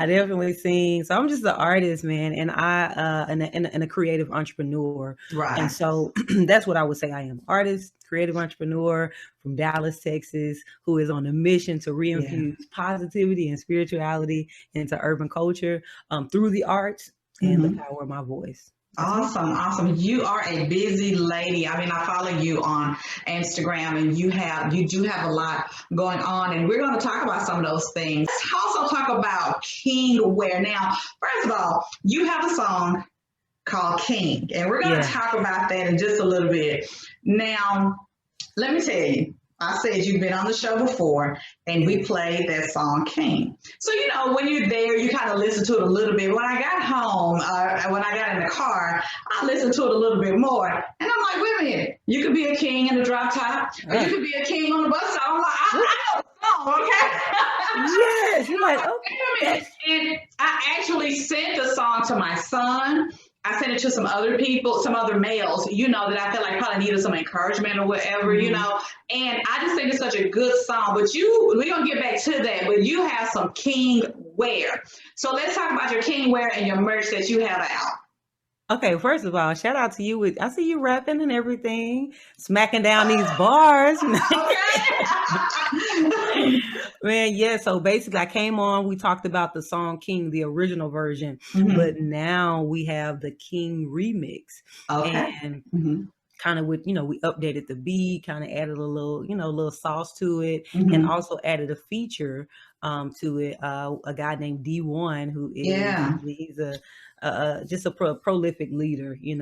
definitely sing. So I'm just an artist, man. And and a creative entrepreneur. Right. And so that's what I would say I am. Artist, creative entrepreneur from Dallas, Texas, who is on a mission to reinfuse positivity and spirituality into urban culture through the arts and the power of my voice. Awesome. You are a busy lady. I mean, I follow you on Instagram and you do have a lot going on, and we're going to talk about some of those things. Let's also talk about king wear. Now, first of all, you have a song called King, and we're going to talk about that in just a little bit. Now, let me tell you, I said you've been on the show before, and we played that song King. So, when you're there, you kind of listen to it a little bit. When I got home, when I got in the car, I listened to it a little bit more. And I'm like, wait a minute, you could be a king in the drop top, or you could be a king on the bus stop. I'm like, I know the song, okay? Yes, you're like, okay. Wait a minute. And I actually sent the song to my son. I sent it to some other people, some other males, that I felt like probably needed some encouragement or whatever, And I just think it's such a good song. But we're going to get back to that. But you have some king wear. So let's talk about your king wear and your merch that you have out. Okay, first of all, shout out to you. I see you rapping and everything, smacking down these bars. Man, yeah. So basically, I came on. We talked about the song King, the original version, but now we have the King remix. Okay. And kind of with, we updated the beat, kind of added a little, little sauce to it, and also added a feature to it. A guy named D1, who is he's just a prolific leader, in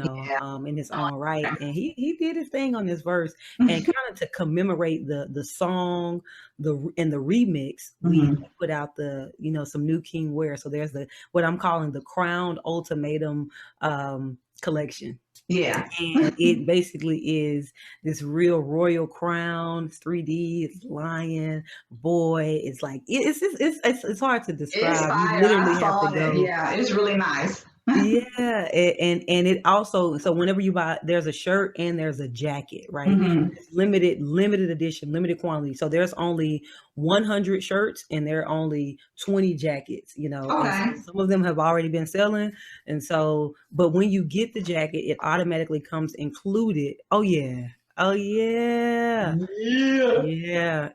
his own right. And he did his thing on this verse, and kind of to commemorate the song, the remix, we put out the, some new king wear. So there's what I'm calling the Crowned Ultimatum collection. Yeah. And it basically is this real royal crown. It's 3D, it's lion, boy. It's like, it's hard to describe. You literally have to go. Yeah, it's really nice. Yeah. And it also, so whenever you buy, there's a shirt and there's a jacket, right? It's limited edition, limited quantity. So there's only 100 shirts and there are only 20 jackets, Okay. And so some of them have already been selling. And so, but when you get the jacket, it automatically comes included. Oh yeah.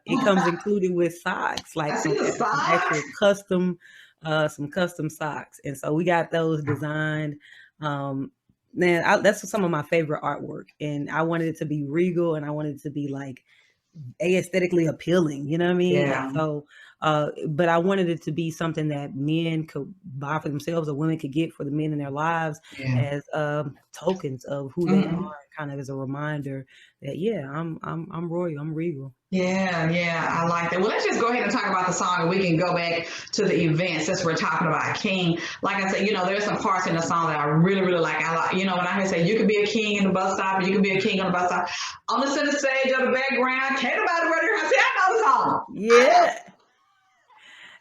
It comes included with socks, like some actual custom some custom socks. And so we got those designed. That's some of my favorite artwork. And I wanted it to be regal, and I wanted it to be like aesthetically appealing, you know what I mean? Yeah. And so, but I wanted it to be something that men could buy for themselves, or women could get for the men in their lives as tokens of who they are, kind of as a reminder that I'm royal, I'm regal. Yeah, I like that. Well, let's just go ahead and talk about the song, and we can go back to the event since we're talking about king. Like I said, there's some parts in the song that I really, really like. I like, when I say you could be a king in the bus stop, and you could be a king on the bus stop, on the center stage or the background, can't nobody run here. See, I know the song. Yeah.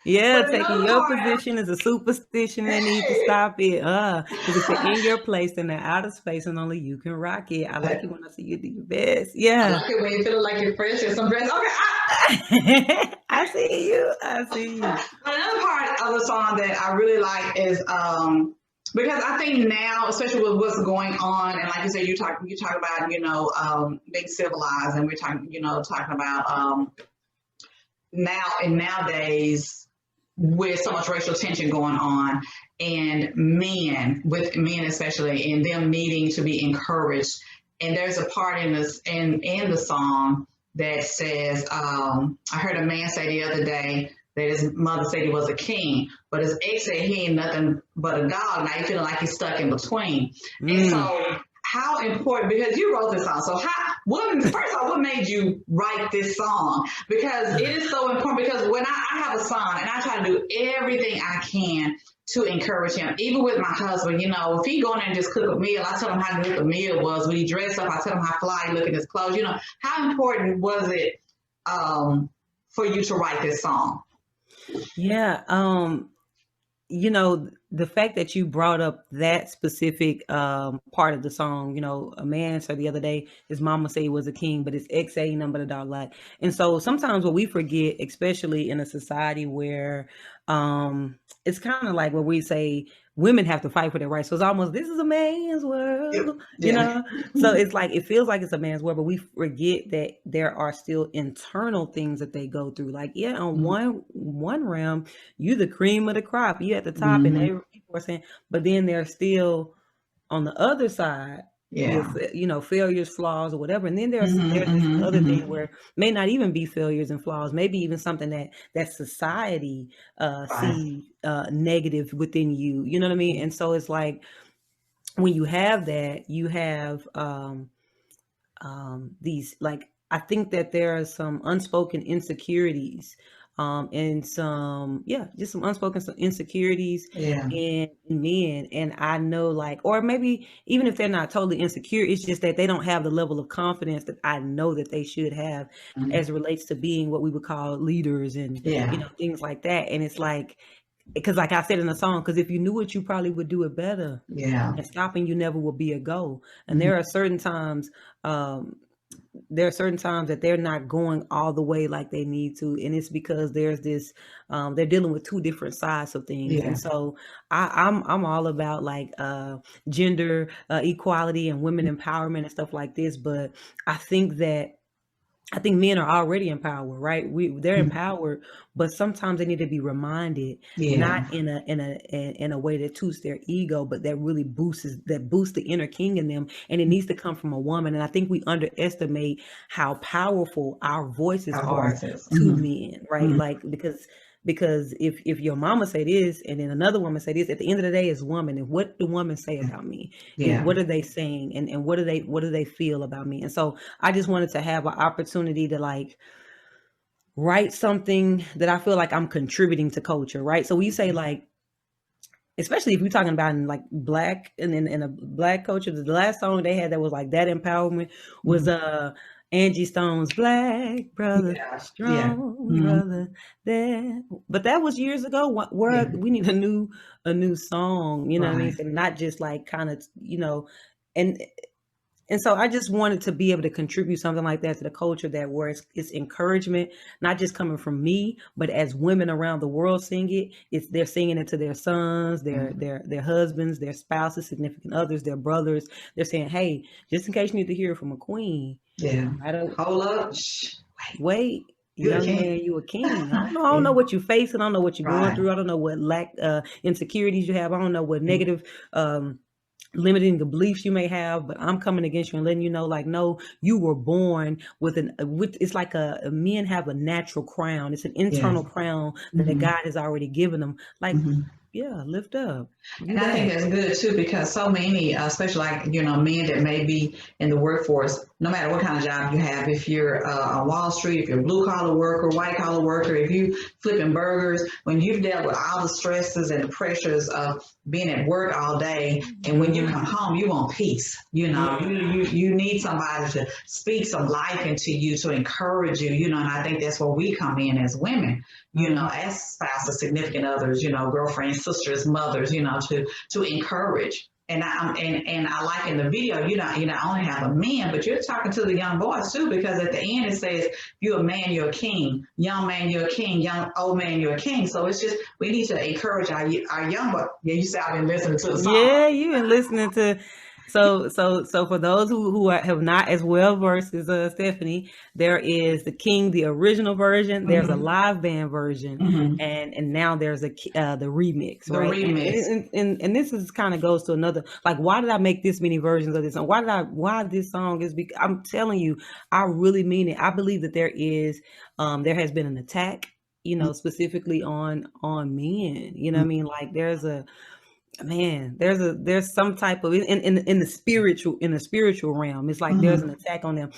Yeah, But taking your position is a superstition. They need to stop it. Because if you're in your place and they're out of space and only you can rock it. I like it when I see you do your best. Yeah. I like it when you feel like you're fresh in some dress. Okay. I see you. But another part of the song that I really like is because I think now, especially with what's going on, and like you said, you talk about being civilized, and we're talking about nowadays, with so much racial tension going on, and men especially, and them needing to be encouraged. And there's a part in the song that says, I heard a man say the other day that his mother said he was a king, but his ex said he ain't nothing but a dog. Now he's feeling like he's stuck in between. And so how important, because you wrote this song, so first of all, what made you write this song? Because it is so important, because when I have a son, and I try to do everything I can to encourage him, even with my husband, if he go in there and just cook a meal, I tell him how good the meal was. When he dressed up, I tell him how fly he look at his clothes. How important was it for you to write this song? Yeah. The fact that you brought up that specific part of the song, a man said the other day, his mama said he was a king, but his ex ain't nothing but a dog like. And so sometimes what we forget, especially in a society where it's kind of like where we say women have to fight for their rights. So it's almost, this is a man's world, So it's like, it feels like it's a man's world, but we forget that there are still internal things that they go through. Like, on one realm, you the cream of the crop, you at the top, and people are saying, but then they're still on the other side, with, failures, flaws, or whatever. And then there's this other thing where may not even be failures and flaws, maybe even something that society sees negative within you. You know what I mean? And so it's like, when you have that, you have these, like, I think that there are some unspoken insecurities and some unspoken insecurities in men. And I know, like, or maybe even if they're not totally insecure, it's just that they don't have the level of confidence that I know that they should have as it relates to being what we would call leaders and things like that. And it's like, because like I said in the song, because if you knew it, you probably would do it better. And stopping you never will be a goal. And there are certain times that they're not going all the way like they need to, and it's because there's this they're dealing with two different sides of things. And so I'm all about like gender equality and women empowerment and stuff like this, but I think men are already empowered, right? They're empowered, but sometimes they need to be reminded, not in a way that toots their ego, but that really boosts the inner king in them. And it needs to come from a woman. And I think we underestimate how powerful our voices are to men, right? Like, because if your mama say this and then another woman say this, at the end of the day, it's woman. And what do women say about me? And what are they saying? And what do they feel about me? And so I just wanted to have an opportunity to like write something that I feel like I'm contributing to culture, right? So we say, like, especially if we're talking about in like black and in a black culture, the last song they had that was like that empowerment was Angie Stone's Black Brother, Strong Brother. There, but that was years ago. Where we need a new song, you know what I mean? And not just like kind of, and so I just wanted to be able to contribute something like that to the culture, that where it's encouragement, not just coming from me, but as women around the world sing it, they're singing it to their sons, their husbands, their spouses, significant others, their brothers. They're saying, hey, just in case you need to hear it from a queen. Hold up. Wait. You're a young king. man, you a king. I don't know what you're facing. I don't know what you're going Right. through. I don't know what insecurities you have. I don't know what negative limiting the beliefs you may have, but I'm coming against you and letting you know, like, no, you were born with it's like men have a natural crown. It's an internal crown that God has already given them. Like, yeah, lift up. And I think that's good too, because so many, especially like, men that may be in the workforce, no matter what kind of job you have, if you're on Wall Street, if you're a blue collar worker, white collar worker, if you flipping burgers, when you've dealt with all the stresses and the pressures of being at work all day, and when you come home, you want peace. You need somebody to speak some life into you, to encourage you, and I think that's where we come in as women, as spouses, significant others, girlfriends, sisters, mothers, to encourage. And I like in the video, you not only have a man, but you're talking to the young boys too, because at the end it says, you're a man, you're a king. Young man, you're a king. Young old man, you're a king. So it's just, we need to encourage our young boys. Yeah, you said I've been listening to the song. Yeah, you've been listening to. So for those who have not as well versed as Stephanie, there is the King, the original version. There's a live band version, and now there's the remix, right? The remix. And this is kind of goes to another, like, why did I make this many versions of this song? Why this song is because I'm telling you, I really mean it. I believe that there has been an attack, specifically on men. You know what I mean? Like, there's some type of in the spiritual realm. It's like there's an attack on them.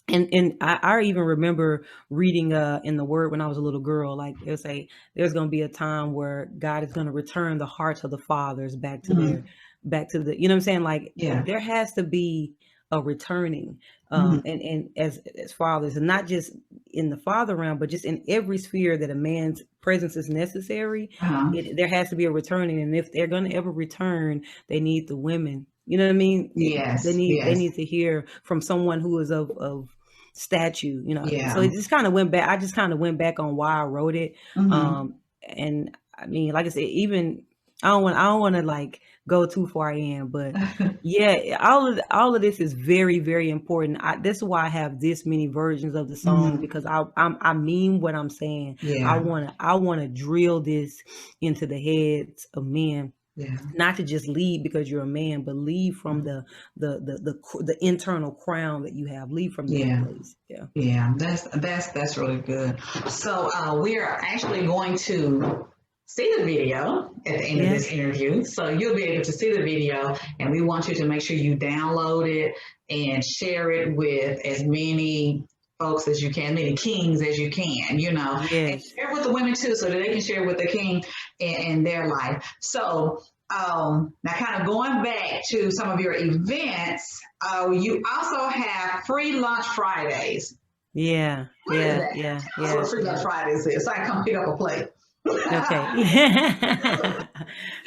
And I even remember reading in the Word when I was a little girl, like they'll say there's going to be a time where God is going to return the hearts of the fathers back to the, you know what I'm saying? Like, there has to be a returning, and as fathers, and not just in the father realm, but just in every sphere that a man's presence is necessary. There has to be a returning, and if they're going to ever return, they need the women. You know what I mean? Yes. They need to hear from someone who is of statue. So it just kind of went back. I just kind of went back on why I wrote it. And I mean, like I said, even I don't want to like go too far in, but yeah, all of this is very, very important. This is why I have this many versions of the song, because I mean what I'm saying. I want to drill this into the heads of men. Not to just lead because you're a man, but lead from the internal crown that you have. Lead from that place. That's really good. So we are actually going to see the video at the end of this interview. So you'll be able to see the video, and we want you to make sure you download it and share it with as many folks as you can, many kings as you can, and share with the women too, so that they can share with the king in their life. So now kind of going back to some of your events, you also have free lunch Fridays. Yeah. That's what free lunch Fridays is. So I can come pick up a plate. Okay.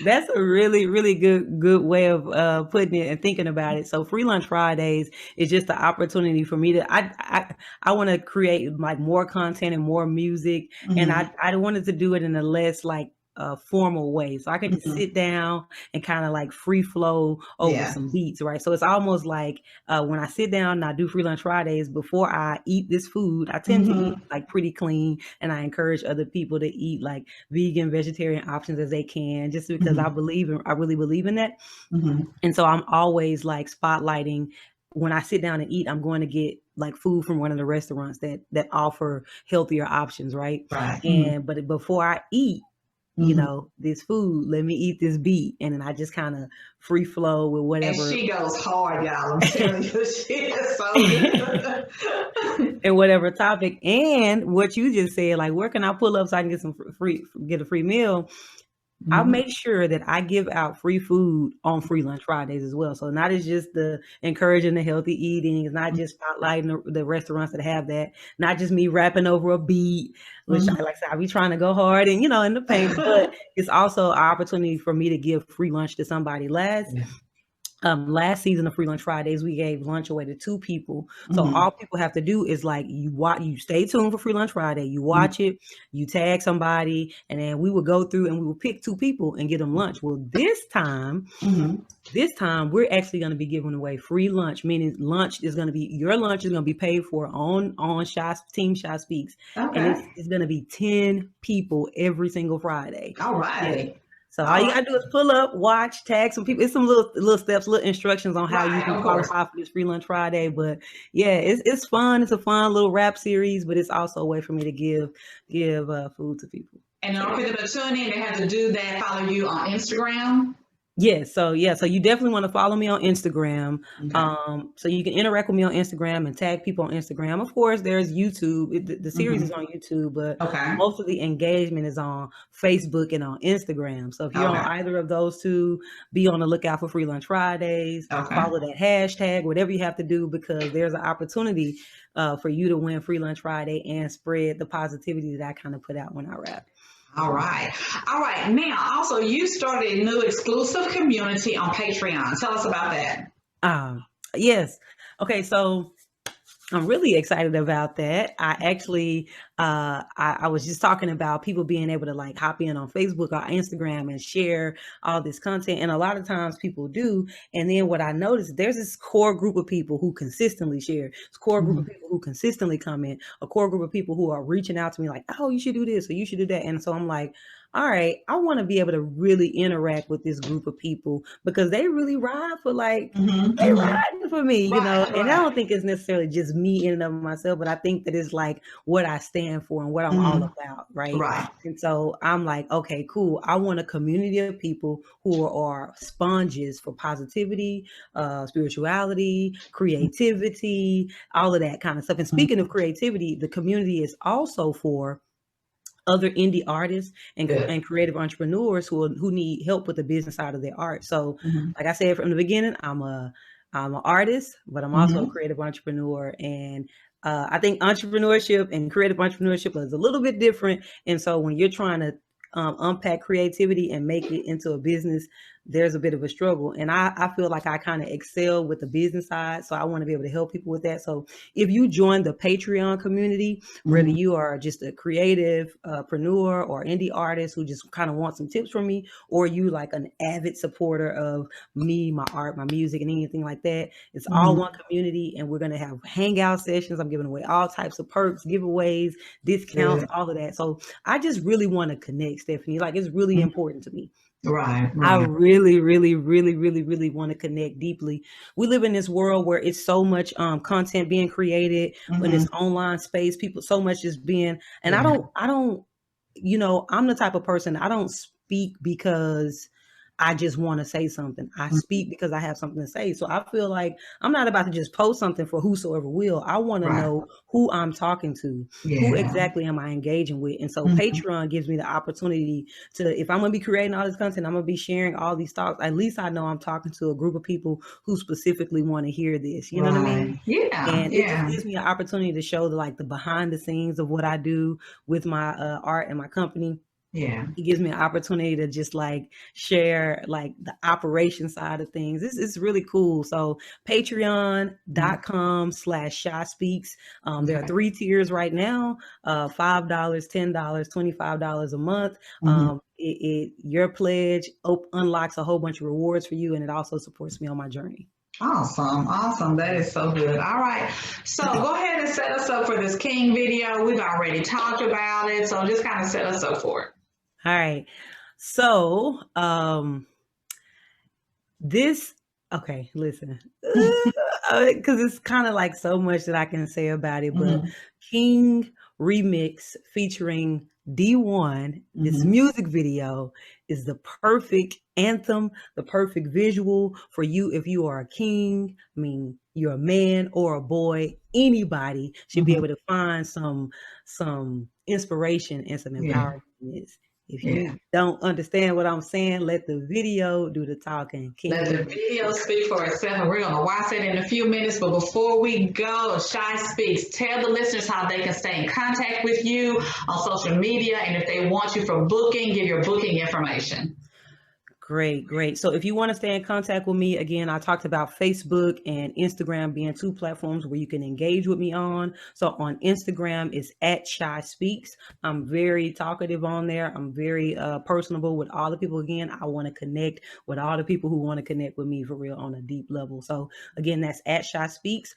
That's a really, really good way of putting it and thinking about it. So Free Lunch Fridays is just the opportunity for me to, I want to create like more content and more music. And I wanted to do it in a less like formal way. So I could just sit down and kind of like free flow over some beats, right? So it's almost like when I sit down and I do Free Lunch Fridays, before I eat this food, I tend to eat like pretty clean, and I encourage other people to eat like vegan, vegetarian options as they can, just because I really believe in that. And so I'm always like spotlighting when I sit down and eat, I'm going to get like food from one of the restaurants that offer healthier options, right? But before I eat, this food, let me eat this beat. And then I just kind of free flow with whatever. And she goes hard, y'all. I'm telling you, she is so good. And whatever topic. And what you just said, like, where can I pull up so I can get a free meal? I make sure that I give out free food on Free Lunch Fridays as well. So not as just the encouraging the healthy eating, it's not just spotlighting the restaurants that have that, not just me rapping over a beat, which I like I said, I be trying to go hard and, in the paint, but it's also an opportunity for me to give free lunch to somebody. last season of Free Lunch Fridays, we gave lunch away to 2 people. So all people have to do is like you stay tuned for Free Lunch Friday, you watch it, you tag somebody, and then we will go through and we will pick 2 people and get them lunch. Well, this time we're actually going to be giving away free lunch, meaning your lunch is going to be paid for on Team ShySpeaks. Okay. And it's going to be 10 people every single Friday. All right. Yeah. So all you gotta do is pull up, watch, tag some people. It's some little steps, little instructions on how you can qualify for this Free Lunch Friday. But yeah, it's fun. It's a fun little rap series, but it's also a way for me to give food to people. And in order for them to tune in, they have to do that. Follow you on Instagram. Yes. So you definitely want to follow me on Instagram. Okay. So you can interact with me on Instagram and tag people on Instagram. Of course, there's YouTube. The series is on YouTube, but most of the engagement is on Facebook and on Instagram. So if you're on either of those 2, be on the lookout for Free Lunch Fridays. Follow that hashtag, whatever you have to do, because there's an opportunity for you to win Free Lunch Friday and spread the positivity that I kind of put out when I rap. All right. Now, also, you started a new exclusive community on Patreon. Tell us about that. Yes. Okay. So I'm really excited about that. I actually, I was just talking about people being able to like hop in on Facebook or Instagram and share all this content. And a lot of times people do. And then what I noticed, there's this core group of people who consistently share, this core group of people who consistently comment, a core group of people who are reaching out to me like, oh, you should do this or you should do that. And so I'm like, all right, I want to be able to really interact with this group of people because they really ride for they riding for me, you know, and I don't think it's necessarily just me in and of myself, but I think that it's like what I stand for and what I'm all about. Right. And so I'm like, okay, cool. I want a community of people who are sponges for positivity, spirituality, creativity, all of that kind of stuff. And speaking of creativity, the community is also for other indie artists and creative entrepreneurs who need help with the business side of their art. So like I said from the beginning, I'm an artist, but I'm also a creative entrepreneur. And I think entrepreneurship and creative entrepreneurship is a little bit different. And so when you're trying to unpack creativity and make it into a business, there's a bit of a struggle. And I feel like I kind of excel with the business side. So I want to be able to help people with that. So if you join the Patreon community, whether you are just a creative preneur or indie artist who just kind of want some tips from me, or you like an avid supporter of me, my art, my music, and anything like that, it's all one community. And we're going to have hangout sessions. I'm giving away all types of perks, giveaways, discounts, all of that. So I just really want to connect, Stephanie. Like it's really important to me. Right. I really, really, really, really, really want to connect deeply. We live in this world where it's so much content being created in this online space. People, so much is being, and I don't, you know, I'm the type of person, I don't speak because I just want to say something. I speak because I have something to say. So I feel like I'm not about to just post something for whosoever will. I want to know who I'm talking to, who exactly am I engaging with. And so Patreon gives me the opportunity to, if I'm going to be creating all this content, I'm going to be sharing all these thoughts. At least I know I'm talking to a group of people who specifically want to hear this. You know what I mean? Yeah. And it just gives me an opportunity to show the behind the scenes of what I do with my art and my company. Yeah. It gives me an opportunity to just like share like the operation side of things. It's really cool. So patreon.com/ShySpeaks. There are 3 tiers right now, $5, $10, $25 a month. Your pledge unlocks a whole bunch of rewards for you, and it also supports me on my journey. Awesome. That is so good. All right. So go ahead and set us up for this King video. We've already talked about it. So just kind of set us up for it. All right. So listen, because it's kind of like so much that I can say about it, but King Remix featuring D1, this music video is the perfect anthem, the perfect visual for you if you are a king. I mean, you're a man or a boy, anybody should be able to find some inspiration and some empowerment in this. If you don't understand what I'm saying, let the video do the talking. Let the video speak for itself, and we're going to watch it in a few minutes. But before we go, ShySpeaks, tell the listeners how they can stay in contact with you on social media, and if they want you for booking, give your booking information. Great. So if you want to stay in contact with me, again, I talked about Facebook and Instagram being 2 platforms where you can engage with me on. So on Instagram, it's at ShySpeaks. I'm very talkative on there. I'm very personable with all the people. Again, I want to connect with all the people who want to connect with me for real on a deep level. So again, that's at ShySpeaks.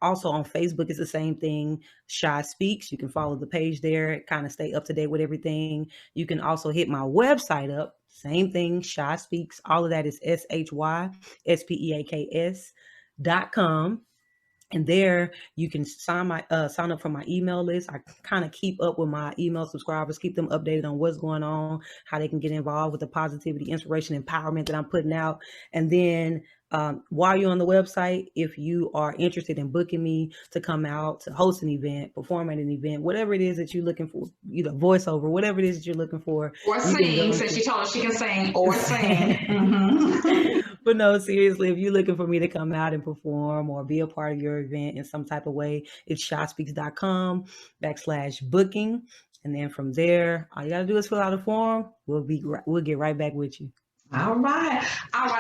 Also on Facebook, it's the same thing, ShySpeaks. You can follow the page there, kind of stay up to date with everything. You can also hit my website up. Same thing, ShySpeaks. All of that is ShySpeaks.com. And there you can sign up for my email list. I kind of keep up with my email subscribers, keep them updated on what's going on, how they can get involved with the positivity, inspiration, empowerment that I'm putting out. And then while you're on the website, if you are interested in booking me to come out to host an event, perform at an event, whatever it is that you're looking for, voiceover, whatever it is that you're looking for. Or sing, since she told us she can sing or sing. Mm-hmm. But no, seriously, if you're looking for me to come out and perform or be a part of your event in some type of way, it's ShySpeaks.com/booking. And then from there, all you got to do is fill out a form. We'll get right back with you. All right.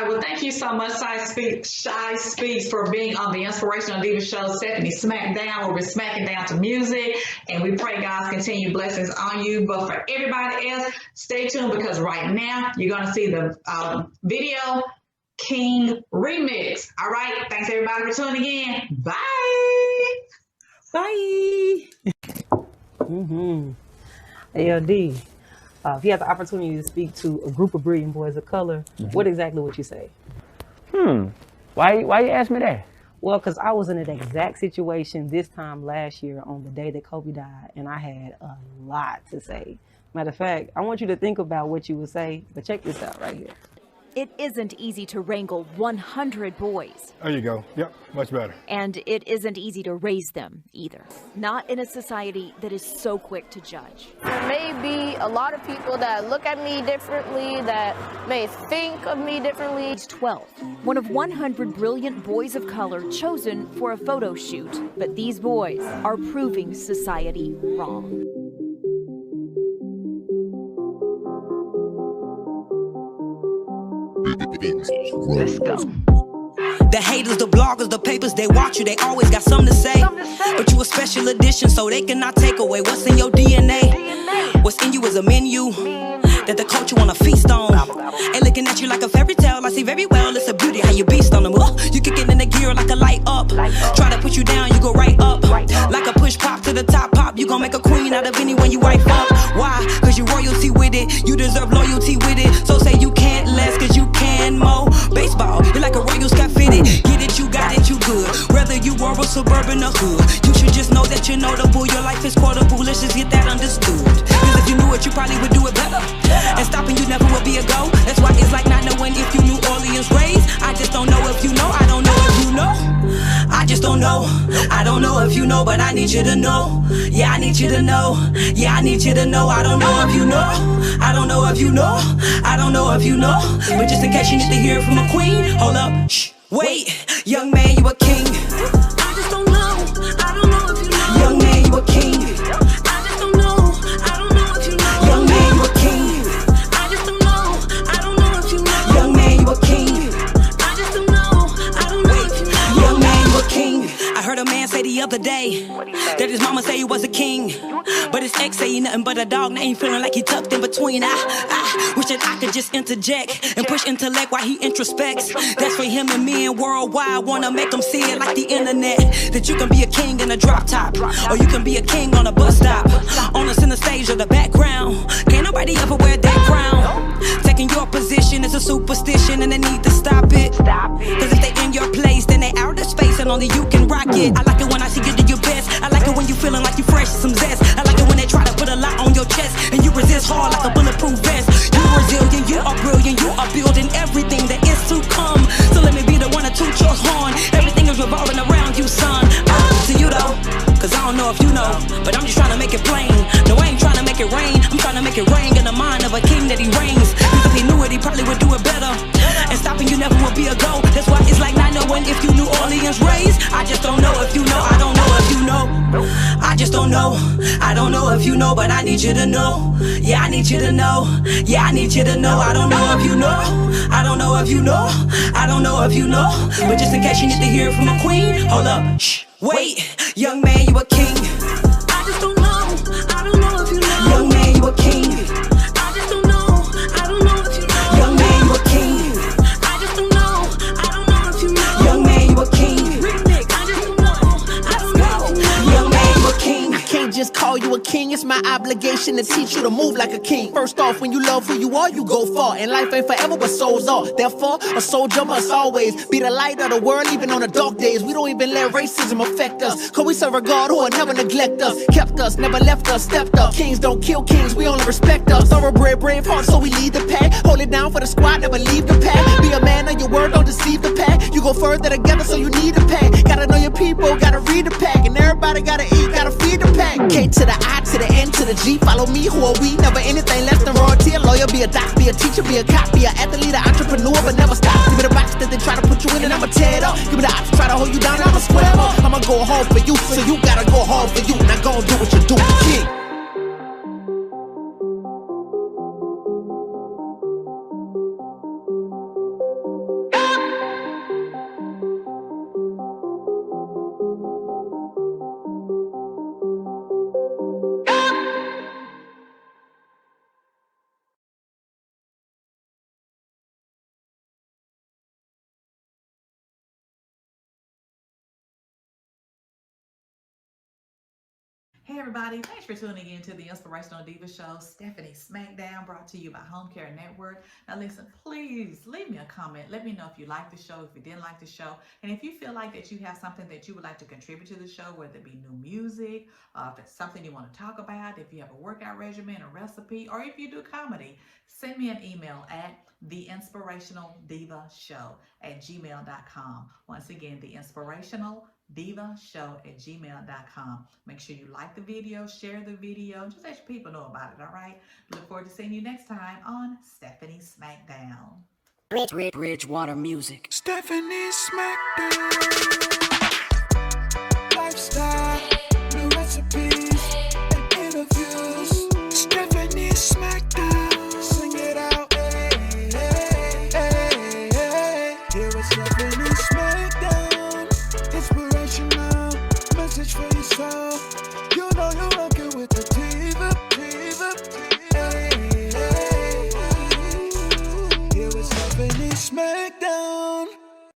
Well, thank you so much, ShySpeaks, for being on the Inspirational Diva Show. Stephanie Smackdown, where we're smacking down to music, and we pray God's continued blessings on you. But for everybody else, stay tuned, because right now you're going to see the Video King remix. All right. Thanks everybody for tuning in. Bye. Bye. ALD. If you had the opportunity to speak to a group of brilliant boys of color, what exactly would you say? Why you ask me that? Well, because I was in an exact situation this time last year on the day that Kobe died, and I had a lot to say. Matter of fact, I want you to think about what you would say, but check this out right here. It isn't easy to wrangle 100 boys. There you go. Yep, much better. And it isn't easy to raise them either. Not in a society that is so quick to judge. There may be a lot of people that look at me differently, that may think of me differently. He's 12, one of 100 brilliant boys of color chosen for a photo shoot. But these boys are proving society wrong. Let's go. The haters, the bloggers, the papers, they watch you, they always got something to say. But you a special edition, so they cannot take away what's in your DNA. What's in you is a menu that the culture wanna feast on. Ain't looking at you like a fairy tale, I see very well, it's a beauty how you beast on them. You kick it in the gear like a light up. Try to put you down, you go right up. Like a push pop to the top pop, you gon' make a queen out of anyone you wife up. Why? Cause you royalty with it, you deserve loyalty with it. So say you can't less, cause you can more. Baseball, you're like a Royals got fitted. Get it, you got it, you good. Whether you were a suburban or hood, you should just know that you're notable. Your life is quotable, let's just get that understood. Cause if you knew it, you probably would do it better. And stopping you never would be a go. That's why it's like not knowing if you knew Orleans raised. I just don't know if you know, I don't know if you know. I just don't know. I don't know if you know, but I need you to know. Yeah, I need you to know. Yeah, I need you to know. I don't know if you know. I don't know if you know. I don't know if you know. But just in case you need to hear it from a queen, hold up, shh, wait. Young man, you a king. I just don't know. I don't know if you know. Young man, you a king. I just don't know. I don't know if you know. Young man, you a king. I just don't know. I don't know if you know. Young man, you a king. I just don't know. I don't know if you know. Young man, you a king. I heard a man say the other day that his mama say he was a king, but his ex say he nothing but a dog. Now he feeling like he tucked in between. I wish that I could just interject and push intellect while he introspects. That's for him and me and worldwide. Wanna make him see it like the internet, that you can be a king in a drop top, or you can be a king on a bus stop, on the center stage or the background. Can't nobody ever wear that crown. Taking your position is a superstition, and they need to stop it. Cause if they in your place, then they outer space, and only you can rock it. I like it when I see you do your best. I like it when you feeling like you fresh with some zest. I like it when they try to put a lot on your chest, and you resist hard like a bulletproof vest. You resilient, you are brilliant, you are building everything that is to come. So let me be the one to toot your horn. Everything is revolving around you, son. To you though, cause I don't know if you know, but I'm just trying to make it plain. No, I ain't trying to make it rain, I'm trying to make it rain in the mind of a king that he reigns. Cause if he knew it, he probably would do it better. And stopping you never would be a go. That's why it's like not knowing if you knew Orleans raised. I just don't know if you know, I don't know if you know. I just don't know. know. I don't know if you know, but I need you to know. Yeah, I need you to know. Yeah, I need you to know. I don't know if you know. I don't know if you know. I don't know if you know. But just in case you need to hear it from a queen, hold up. Shh, wait, young man, you a king. I just don't know. I don't know if you know. Young man, you a king. I just don't know. I don't know if you know. Young man, you a king. I just don't know. I don't know if you know. Young man, you a king. Just call you a king, it's my obligation to teach you to move like a king. First off, when you love who you are, you go far. And life ain't forever, but souls are. Therefore, a soldier must always be the light of the world, even on the dark days. We don't even let racism affect us, cause we serve a God who will never neglect us. Kept us, never left us, stepped up. Kings don't kill kings, we only respect us. Thoroughbred, brave heart, so we lead the pack. Hold it down for the squad, never leave the pack. Be a man of your word, don't deceive the pack. You go further together, so you need a pack. Gotta know your people, gotta read the pack. And everybody gotta eat, gotta feed the pack. K to the I, to the N, to the G. Follow me, who are we? Never anything less than royalty. A lawyer, be a doc, be a teacher, be a cop, be an athlete, an entrepreneur, but never stop. Give me the box that they try to put you in and I'ma tear it up. Give me the option, try to hold you down, I'ma square up. I'ma go hard for you, so you gotta go hard for you. Now go and do what you do, kid. Hey everybody, thanks for tuning in to the Inspirational Diva Show, Stephanie Smackdown, brought to you by Home Care Network. Now listen, please leave me a comment. Let me know if you like the show, if you didn't like the show, and if you feel like that you have something that you would like to contribute to the show, whether it be new music, if it's something you want to talk about, if you have a workout regimen, a recipe, or if you do comedy, send me an email at theinspirationaldivashow@gmail.com. Once again, theinspirationaldivashow@gmail.com. Make sure you like the video, share the video, just let people know about it, all right? Look forward to seeing you next time on Stephanie Smackdown. Bridgewater music. Stephanie Smackdown. Lifestyle, new recipes, and interviews. Stephanie Smackdown. Sing it out, hey, hey, hey, hey. Here is Stephanie Smackdown. Inspirational, message for your soul. You know you're rocking with the Diva, Diva, Diva. Hey, hey. Here is Stephanie Smackdown.